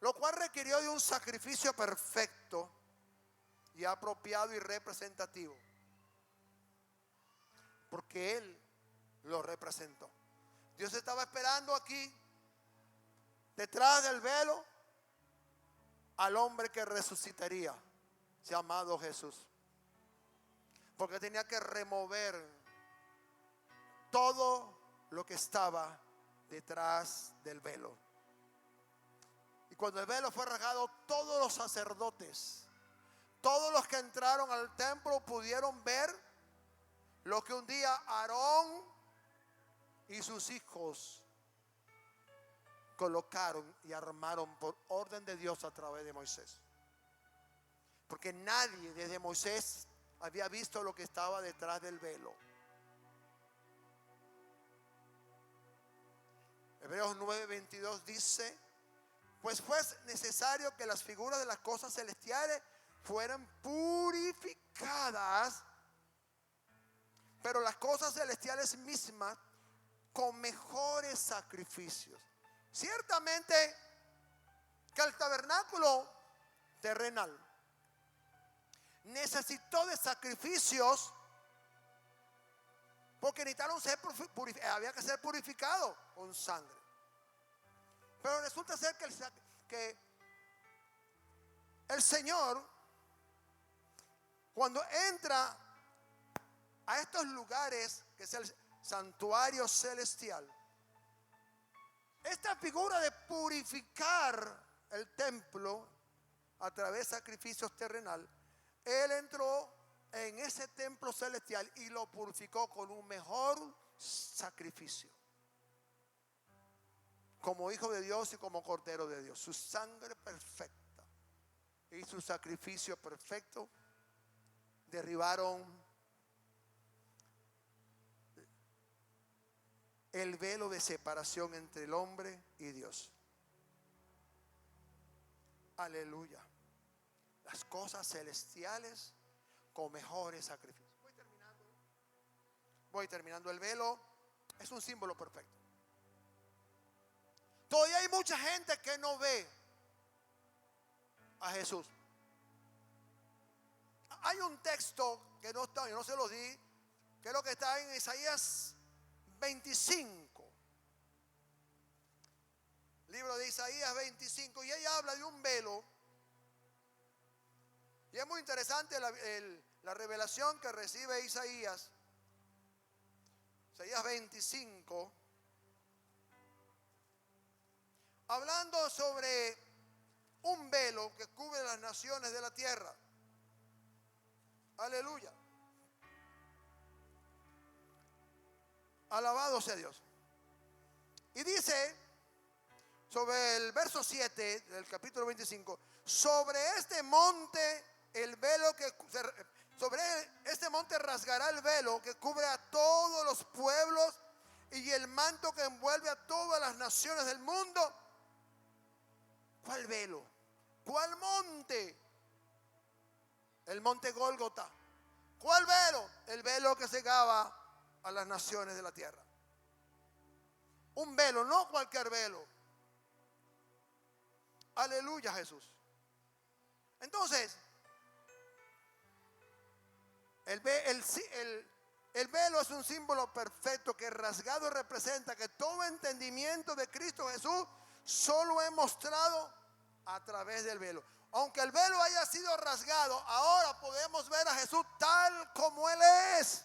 lo cual requirió de un sacrificio perfecto y apropiado y representativo, porque Él lo representó. Dios estaba esperando aquí, detrás del velo, al hombre que resucitaría, llamado Jesús, porque tenía que remover todo lo que estaba detrás del velo. Y cuando el velo fue rasgado, todos los sacerdotes, todos los que entraron al templo pudieron ver lo que un día Aarón y sus hijos colocaron y armaron por orden de Dios a través de Moisés. Porque nadie desde Moisés había visto lo que estaba detrás del velo. Hebreos 9:22 dice: pues fue necesario que las figuras de las cosas celestiales fueran purificadas, pero las cosas celestiales mismas con mejores sacrificios. Ciertamente que el tabernáculo terrenal necesitó de sacrificios, porque necesitaron había que ser purificado con sangre. Pero resulta ser que el Señor, cuando entra a estos lugares, que es el santuario celestial, esta figura de purificar el templo a través de sacrificios terrenales, Él entró en ese templo celestial y lo purificó con un mejor sacrificio, como hijo de Dios y como cordero de Dios. Su sangre perfecta y su sacrificio perfecto derribaron el velo de separación entre el hombre y Dios. Aleluya. Las cosas celestiales con mejores sacrificios. Voy terminando. El velo es un símbolo perfecto. Todavía hay mucha gente que no ve a Jesús. Hay un texto que no está, yo no se lo di, que es lo que está en Isaías 25. Libro de Isaías 25. Y ella habla de un velo. Y es muy interesante la revelación que recibe Isaías. Isaías 25. Hablando sobre un velo que cubre las naciones de la tierra. Aleluya. Alabado sea Dios. Y dice sobre el verso 7 del capítulo 25: sobre este monte el velo que sobre este monte rasgará el velo que cubre a todos los pueblos y el manto que envuelve a todas las naciones del mundo. ¿Cuál velo? ¿Cuál monte? El monte Gólgota. ¿Cuál velo? El velo que cegaba a las naciones de la tierra. Un velo, no cualquier velo. Aleluya, Jesús. Entonces, el velo es un símbolo perfecto que rasgado representa que todo entendimiento de Cristo Jesús solo es mostrado a través del velo. Aunque el velo haya sido rasgado, ahora podemos ver a Jesús tal como Él es,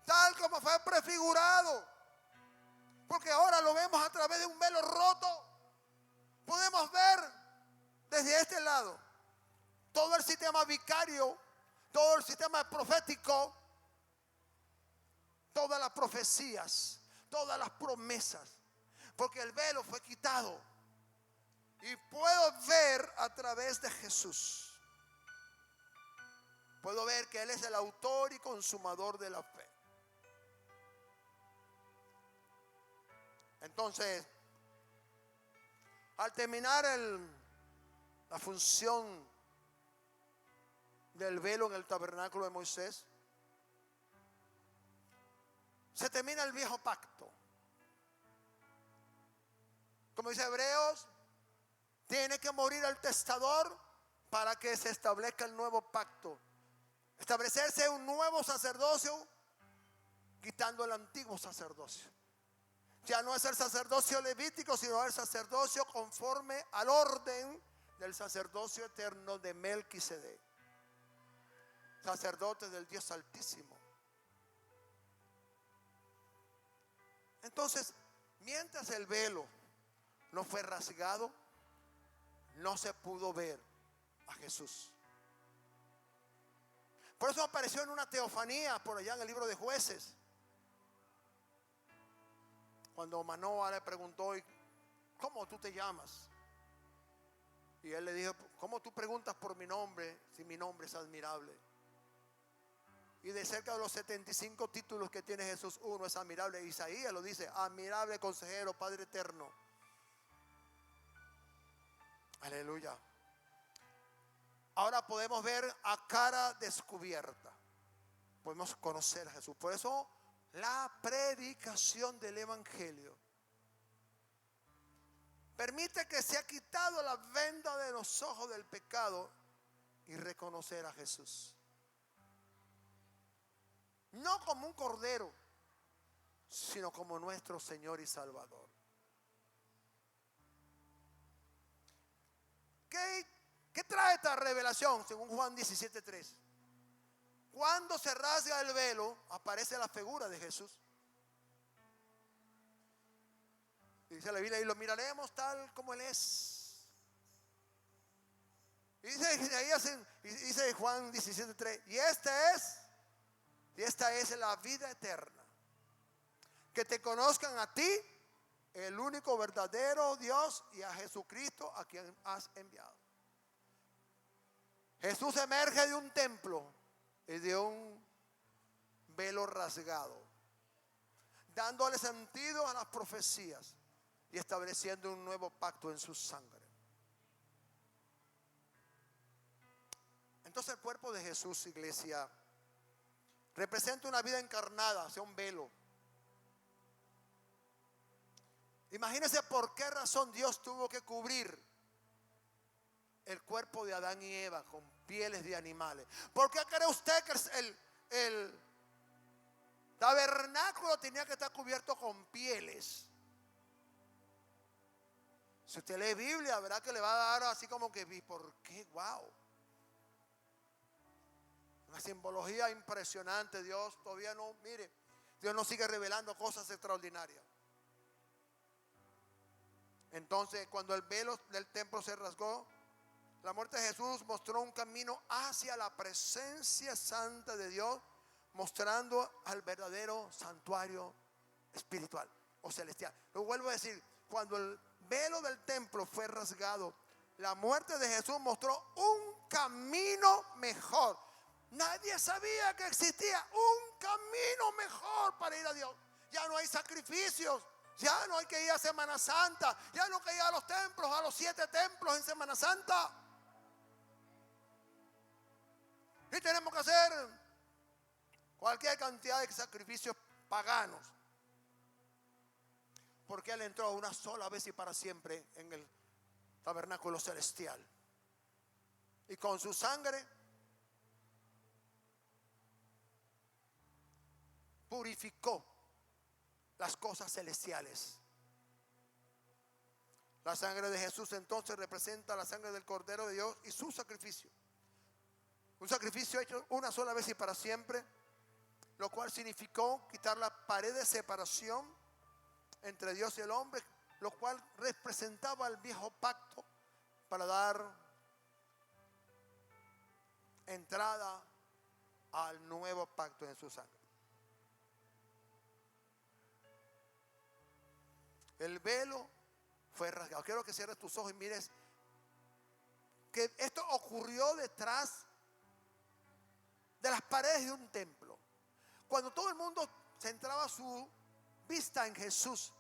tal como fue prefigurado. Porque ahora lo vemos a través de un velo roto. Podemos ver desde este lado todo el sistema vicario, todo el sistema profético, todas las profecías, todas las promesas, porque el velo fue quitado y puedo ver a través de Jesús. Puedo ver que Él es el autor y consumador de la fe. Entonces, al terminar la función del velo en el tabernáculo de Moisés, se termina el viejo pacto. Como dice Hebreos, tiene que morir el testador para que se establezca el nuevo pacto. Establecerse un nuevo sacerdocio, quitando el antiguo sacerdocio. Ya no es el sacerdocio levítico, sino el sacerdocio conforme al orden del sacerdocio eterno de Melquisedec, sacerdote del Dios Altísimo. Entonces, mientras el velo no fue rasgado, no se pudo ver a Jesús. Por eso apareció en una teofanía por allá en el libro de Jueces, cuando Manoah le preguntó: ¿cómo tú te llamas? Y él le dijo: ¿cómo tú preguntas por mi nombre si mi nombre es admirable? Y de cerca de los 75 títulos que tiene Jesús, uno es admirable. Isaías lo dice: admirable consejero, Padre eterno. Aleluya. Ahora podemos ver a cara descubierta, podemos conocer a Jesús. Por eso la predicación del evangelio permite que se ha quitado la venda de los ojos del pecado y reconocer a Jesús, no como un cordero, sino como nuestro Señor y Salvador. ¿Qué trae esta revelación según Juan 17:3? Cuando se rasga el velo, aparece la figura de Jesús. Y dice la Biblia: y lo miraremos tal como Él es. Y dice Juan 17:3: y esta es la vida eterna, que te conozcan a ti, el único verdadero Dios, y a Jesucristo, a quien has enviado. Jesús emerge de un templo y de un velo rasgado. dándole sentido a las profecías y estableciendo un nuevo pacto en su sangre. Entonces el cuerpo de Jesús, iglesia, representa una vida encarnada, sea un velo. Imagínense por qué razón Dios tuvo que cubrir el cuerpo de Adán y Eva con pieles de animales. ¿Por qué cree usted que el tabernáculo tenía que estar cubierto con pieles? Si usted lee Biblia, verá que le va a dar así como que, ¿por qué? Wow. Una simbología impresionante. Dios todavía no, mire, Dios nos sigue revelando cosas extraordinarias. Entonces, cuando el velo del templo se rasgó, la muerte de Jesús mostró un camino hacia la presencia santa de Dios, mostrando al verdadero santuario espiritual o celestial. Lo vuelvo a decir, cuando el velo del templo fue rasgado, la muerte de Jesús mostró un camino mejor. Nadie sabía que existía un camino mejor para ir a Dios. Ya no hay sacrificios, ya no hay que ir a Semana Santa, ya no hay que ir a los templos, a los 7 templos en Semana Santa. Y tenemos que hacer cualquier cantidad de sacrificios paganos, porque Él entró una sola vez y para siempre en el tabernáculo celestial, y con su sangre purificó las cosas celestiales. La sangre de Jesús entonces representa la sangre del Cordero de Dios y su sacrificio. Un sacrificio hecho una sola vez y para siempre, lo cual significó quitar la pared de separación entre Dios y el hombre, lo cual representaba el viejo pacto, para dar entrada al nuevo pacto en su sangre. El velo fue rasgado. Quiero que cierres tus ojos y mires que esto ocurrió detrás de las paredes de un templo. Cuando todo el mundo centraba su vista en Jesús,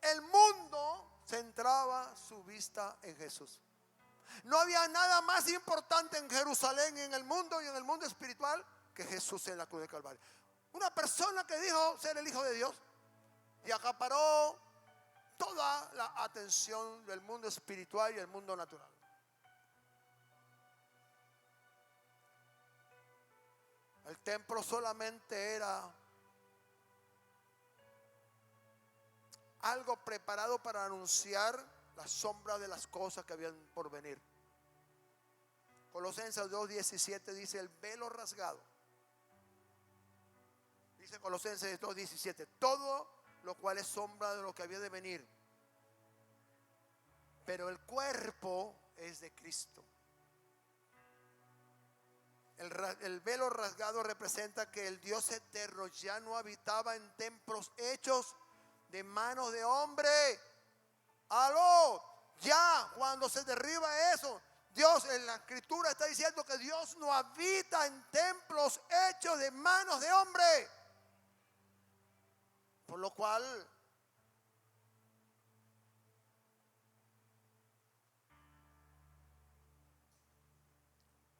el mundo centraba su vista en Jesús. No había nada más importante en Jerusalén, en el mundo y en el mundo espiritual, que Jesús en la cruz de Calvario. Una persona que dijo ser el Hijo de Dios y acaparó toda la atención del mundo espiritual y el mundo natural. El templo solamente era algo preparado para anunciar la sombra de las cosas que habían por venir. Colosenses 2:17 dice: el velo rasgado. Dice Colosenses 2:17: todo lo cual es sombra de lo que había de venir, pero el cuerpo es de Cristo. El velo rasgado representa que el Dios eterno ya no habitaba en templos hechos de manos de hombre. Aló, ya cuando se derriba eso, Dios en la escritura está diciendo que Dios no habita en templos hechos de manos de hombre. Por lo cual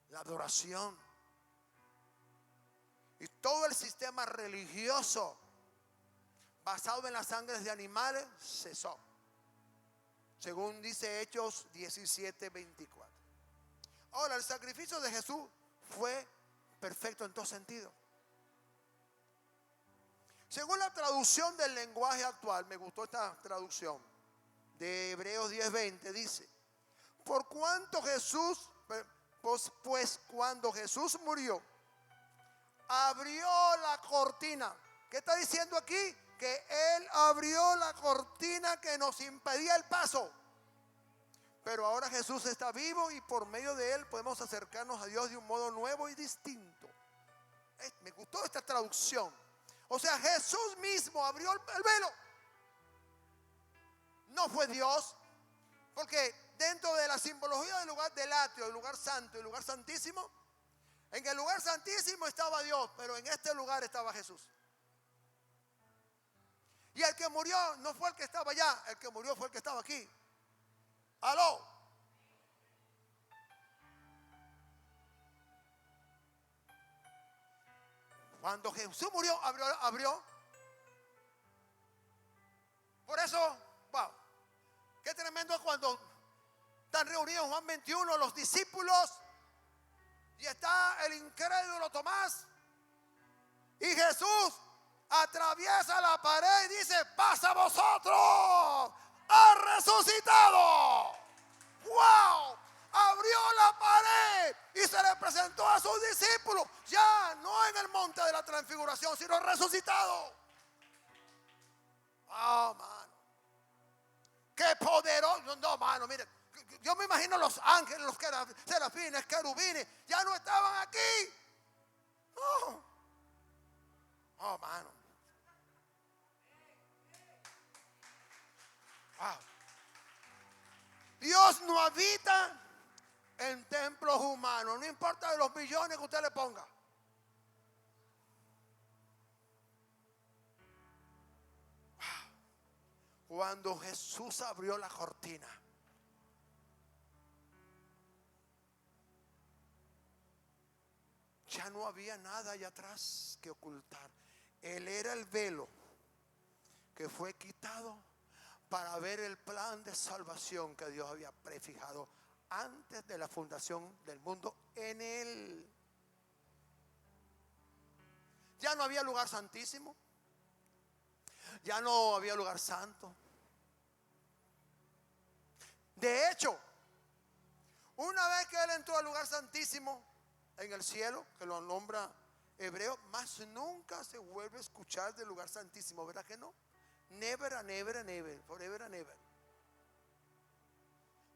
la adoración y todo el sistema religioso basado en las sangres de animales cesó, según dice Hechos 17:24. Ahora, el sacrificio de Jesús fue perfecto en todo sentido. Según la traducción del lenguaje actual, me gustó esta traducción de Hebreos 10:20, dice: por cuanto Jesús, pues cuando Jesús murió, abrió la cortina. ¿Qué está diciendo aquí? Que Él abrió la cortina que nos impedía el paso. Pero ahora Jesús está vivo y por medio de Él podemos acercarnos a Dios de un modo nuevo y distinto. Me gustó esta traducción. O sea, Jesús mismo abrió el velo. No fue Dios, porque dentro de la simbología del lugar del atrio, del lugar santo y el lugar santísimo, en el lugar santísimo estaba Dios, pero en este lugar estaba Jesús. Y el que murió no fue el que estaba allá, el que murió fue el que estaba aquí. Aló. Cuando Jesús murió, abrió. Por eso, wow, qué tremendo es cuando están reunidos en Juan 21 los discípulos y está el incrédulo Tomás. Y Jesús atraviesa la pared y dice: pasa vosotros, ha resucitado. ¡Wow! Abrió la pared y se le presentó a sus discípulos, ya no en el monte de la transfiguración, sino resucitado. Oh, mano, qué poderoso. No, mano, mire, yo me imagino los ángeles, los serafines, querubines, ya no estaban aquí. No. Oh, mano. Wow. Dios no habita en templos humanos, no importa de los millones que usted le ponga. Wow. Cuando Jesús abrió la cortina, ya no había nada allá atrás que ocultar. Él era el velo que fue quitado para ver el plan de salvación que Dios había prefijado antes de la fundación del mundo en Él. Ya no había lugar santísimo, ya no había lugar santo. De hecho, una vez que Él entró al lugar santísimo en el cielo, que lo nombra Hebreo, más nunca se vuelve a escuchar del lugar santísimo, ¿verdad que no? Never and never and never, forever and ever.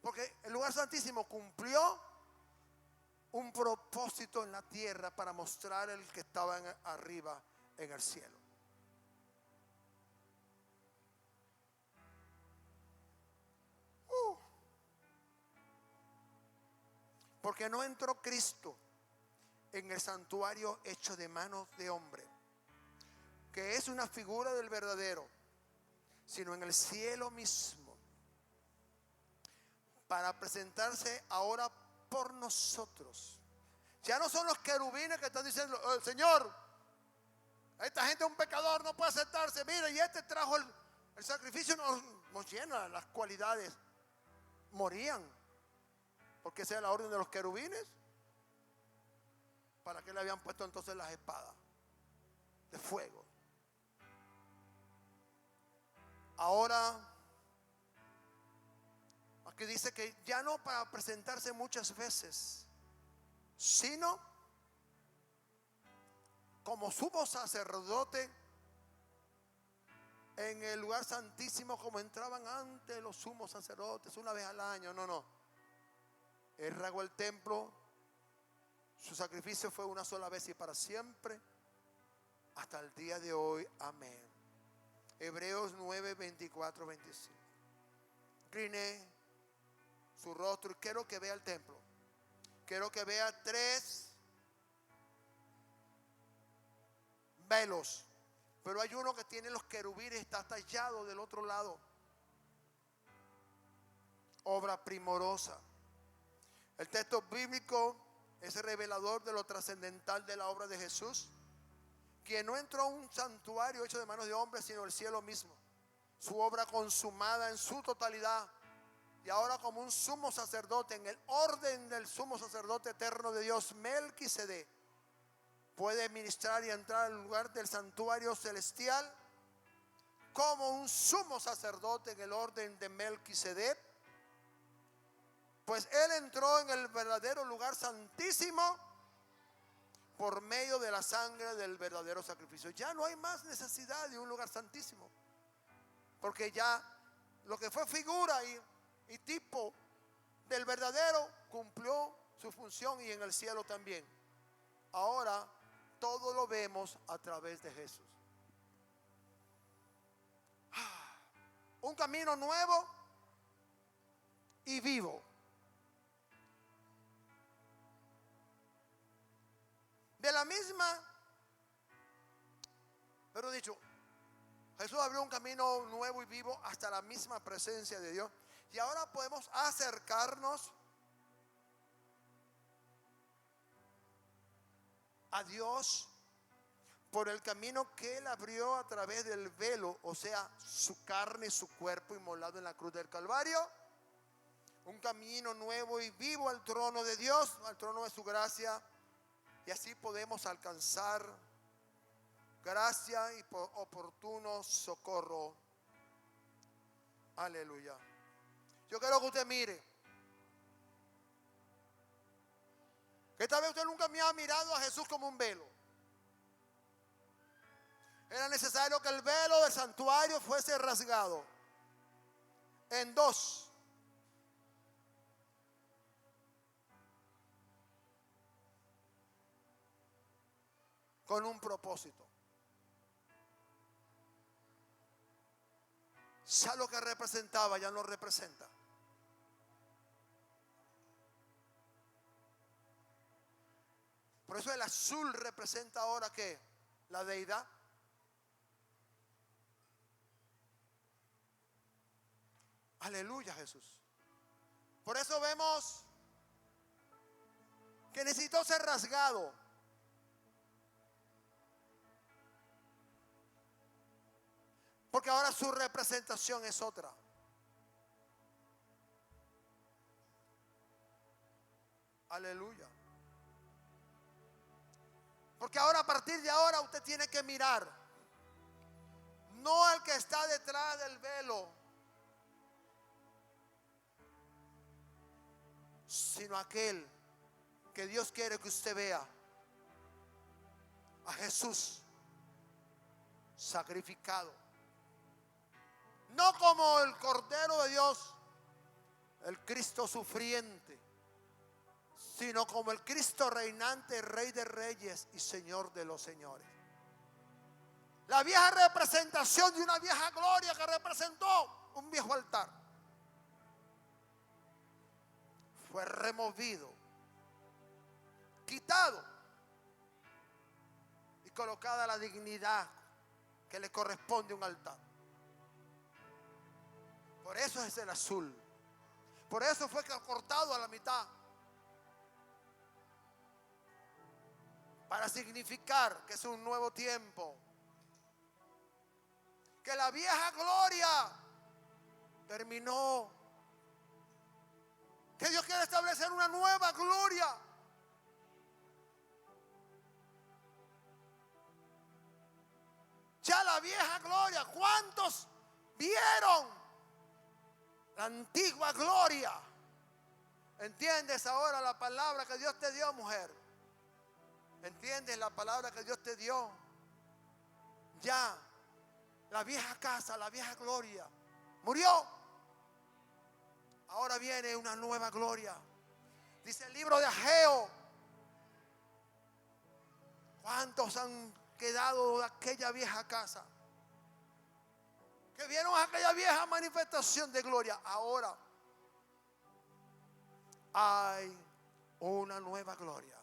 Porque el lugar santísimo cumplió un propósito en la tierra para mostrar el que estaba arriba en el cielo. Porque no entró Cristo en el santuario hecho de manos de hombre, que es una figura del verdadero, sino en el cielo mismo, para presentarse ahora por nosotros. Ya no son los querubines que están diciendo: Señor, esta gente es un pecador, no puede aceptarse. Mira, y este trajo el sacrificio, nos llena las cualidades. Morían, porque esa es la orden de los querubines. ¿Para qué le habían puesto entonces las espadas de fuego? Ahora, aquí dice que ya no para presentarse muchas veces, sino como sumo sacerdote en el lugar santísimo, como entraban antes los sumos sacerdotes una vez al año. No. Él rasgó el templo. Su sacrificio fue una sola vez y para siempre, hasta el día de hoy. Amén. Hebreos 9, 24, 25. Incliné su rostro y quiero que vea el templo. Quiero que vea 3 velos, pero hay uno que tiene los querubines, está tallado del otro lado. Obra primorosa. El texto bíblico es revelador de lo trascendental de la obra de Jesús, quien no entró a un santuario hecho de manos de hombres, sino el cielo mismo, su obra consumada en su totalidad. Y ahora, como un sumo sacerdote, en el orden del sumo sacerdote eterno de Dios, Melquisedec, puede ministrar y entrar al lugar del santuario celestial como un sumo sacerdote en el orden de Melquisedec. Pues él entró en el verdadero lugar santísimo por medio de la sangre del verdadero sacrificio. Ya no hay más necesidad de un lugar santísimo, porque ya lo que fue figura y tipo del verdadero cumplió su función, y en el cielo también. Ahora todo lo vemos a través de Jesús. Un camino nuevo y vivo. De la misma, pero dicho, Jesús abrió un camino nuevo y vivo hasta la misma presencia de Dios. Y ahora podemos acercarnos a Dios por el camino que Él abrió a través del velo, o sea, su carne y su cuerpo inmolado en la cruz del Calvario. Un camino nuevo y vivo al trono de Dios, al trono de su gracia. Y así podemos alcanzar gracia y oportuno socorro. Aleluya. Yo quiero que usted mire que tal vez usted nunca me ha mirado a Jesús como un velo. Era necesario que el velo del santuario fuese rasgado en dos. Con un propósito. Ya lo que representaba ya no representa. Por eso el azul representa ahora ¿qué? La deidad. Aleluya, Jesús. Por eso vemos que necesitó ser rasgado. Porque ahora su representación es otra. Aleluya. Porque ahora, a partir de ahora, usted tiene que mirar no al que está detrás del velo, sino aquel que Dios quiere que usted vea, a Jesús sacrificado, no como el Cordero de Dios, el Cristo sufriente, sino como el Cristo reinante, Rey de reyes y Señor de los señores. La vieja representación de una vieja gloria que representó un viejo altar fue removido, quitado y colocada la dignidad que le corresponde a un altar. Por eso es el azul. Por eso fue cortado a la mitad. Para significar que es un nuevo tiempo. Que la vieja gloria terminó. Que Dios quiere establecer una nueva gloria. Ya la vieja gloria. ¿Cuántos vieron la antigua gloria? ¿Entiendes ahora la palabra que Dios te dio, mujer? ¿Entiendes la palabra que Dios te dio? Ya la vieja casa, la vieja gloria murió. Ahora viene una nueva gloria. Dice el libro de Ageo: ¿cuántos han quedado de aquella vieja casa? Que vieron aquella vieja manifestación de gloria. Ahora hay una nueva gloria.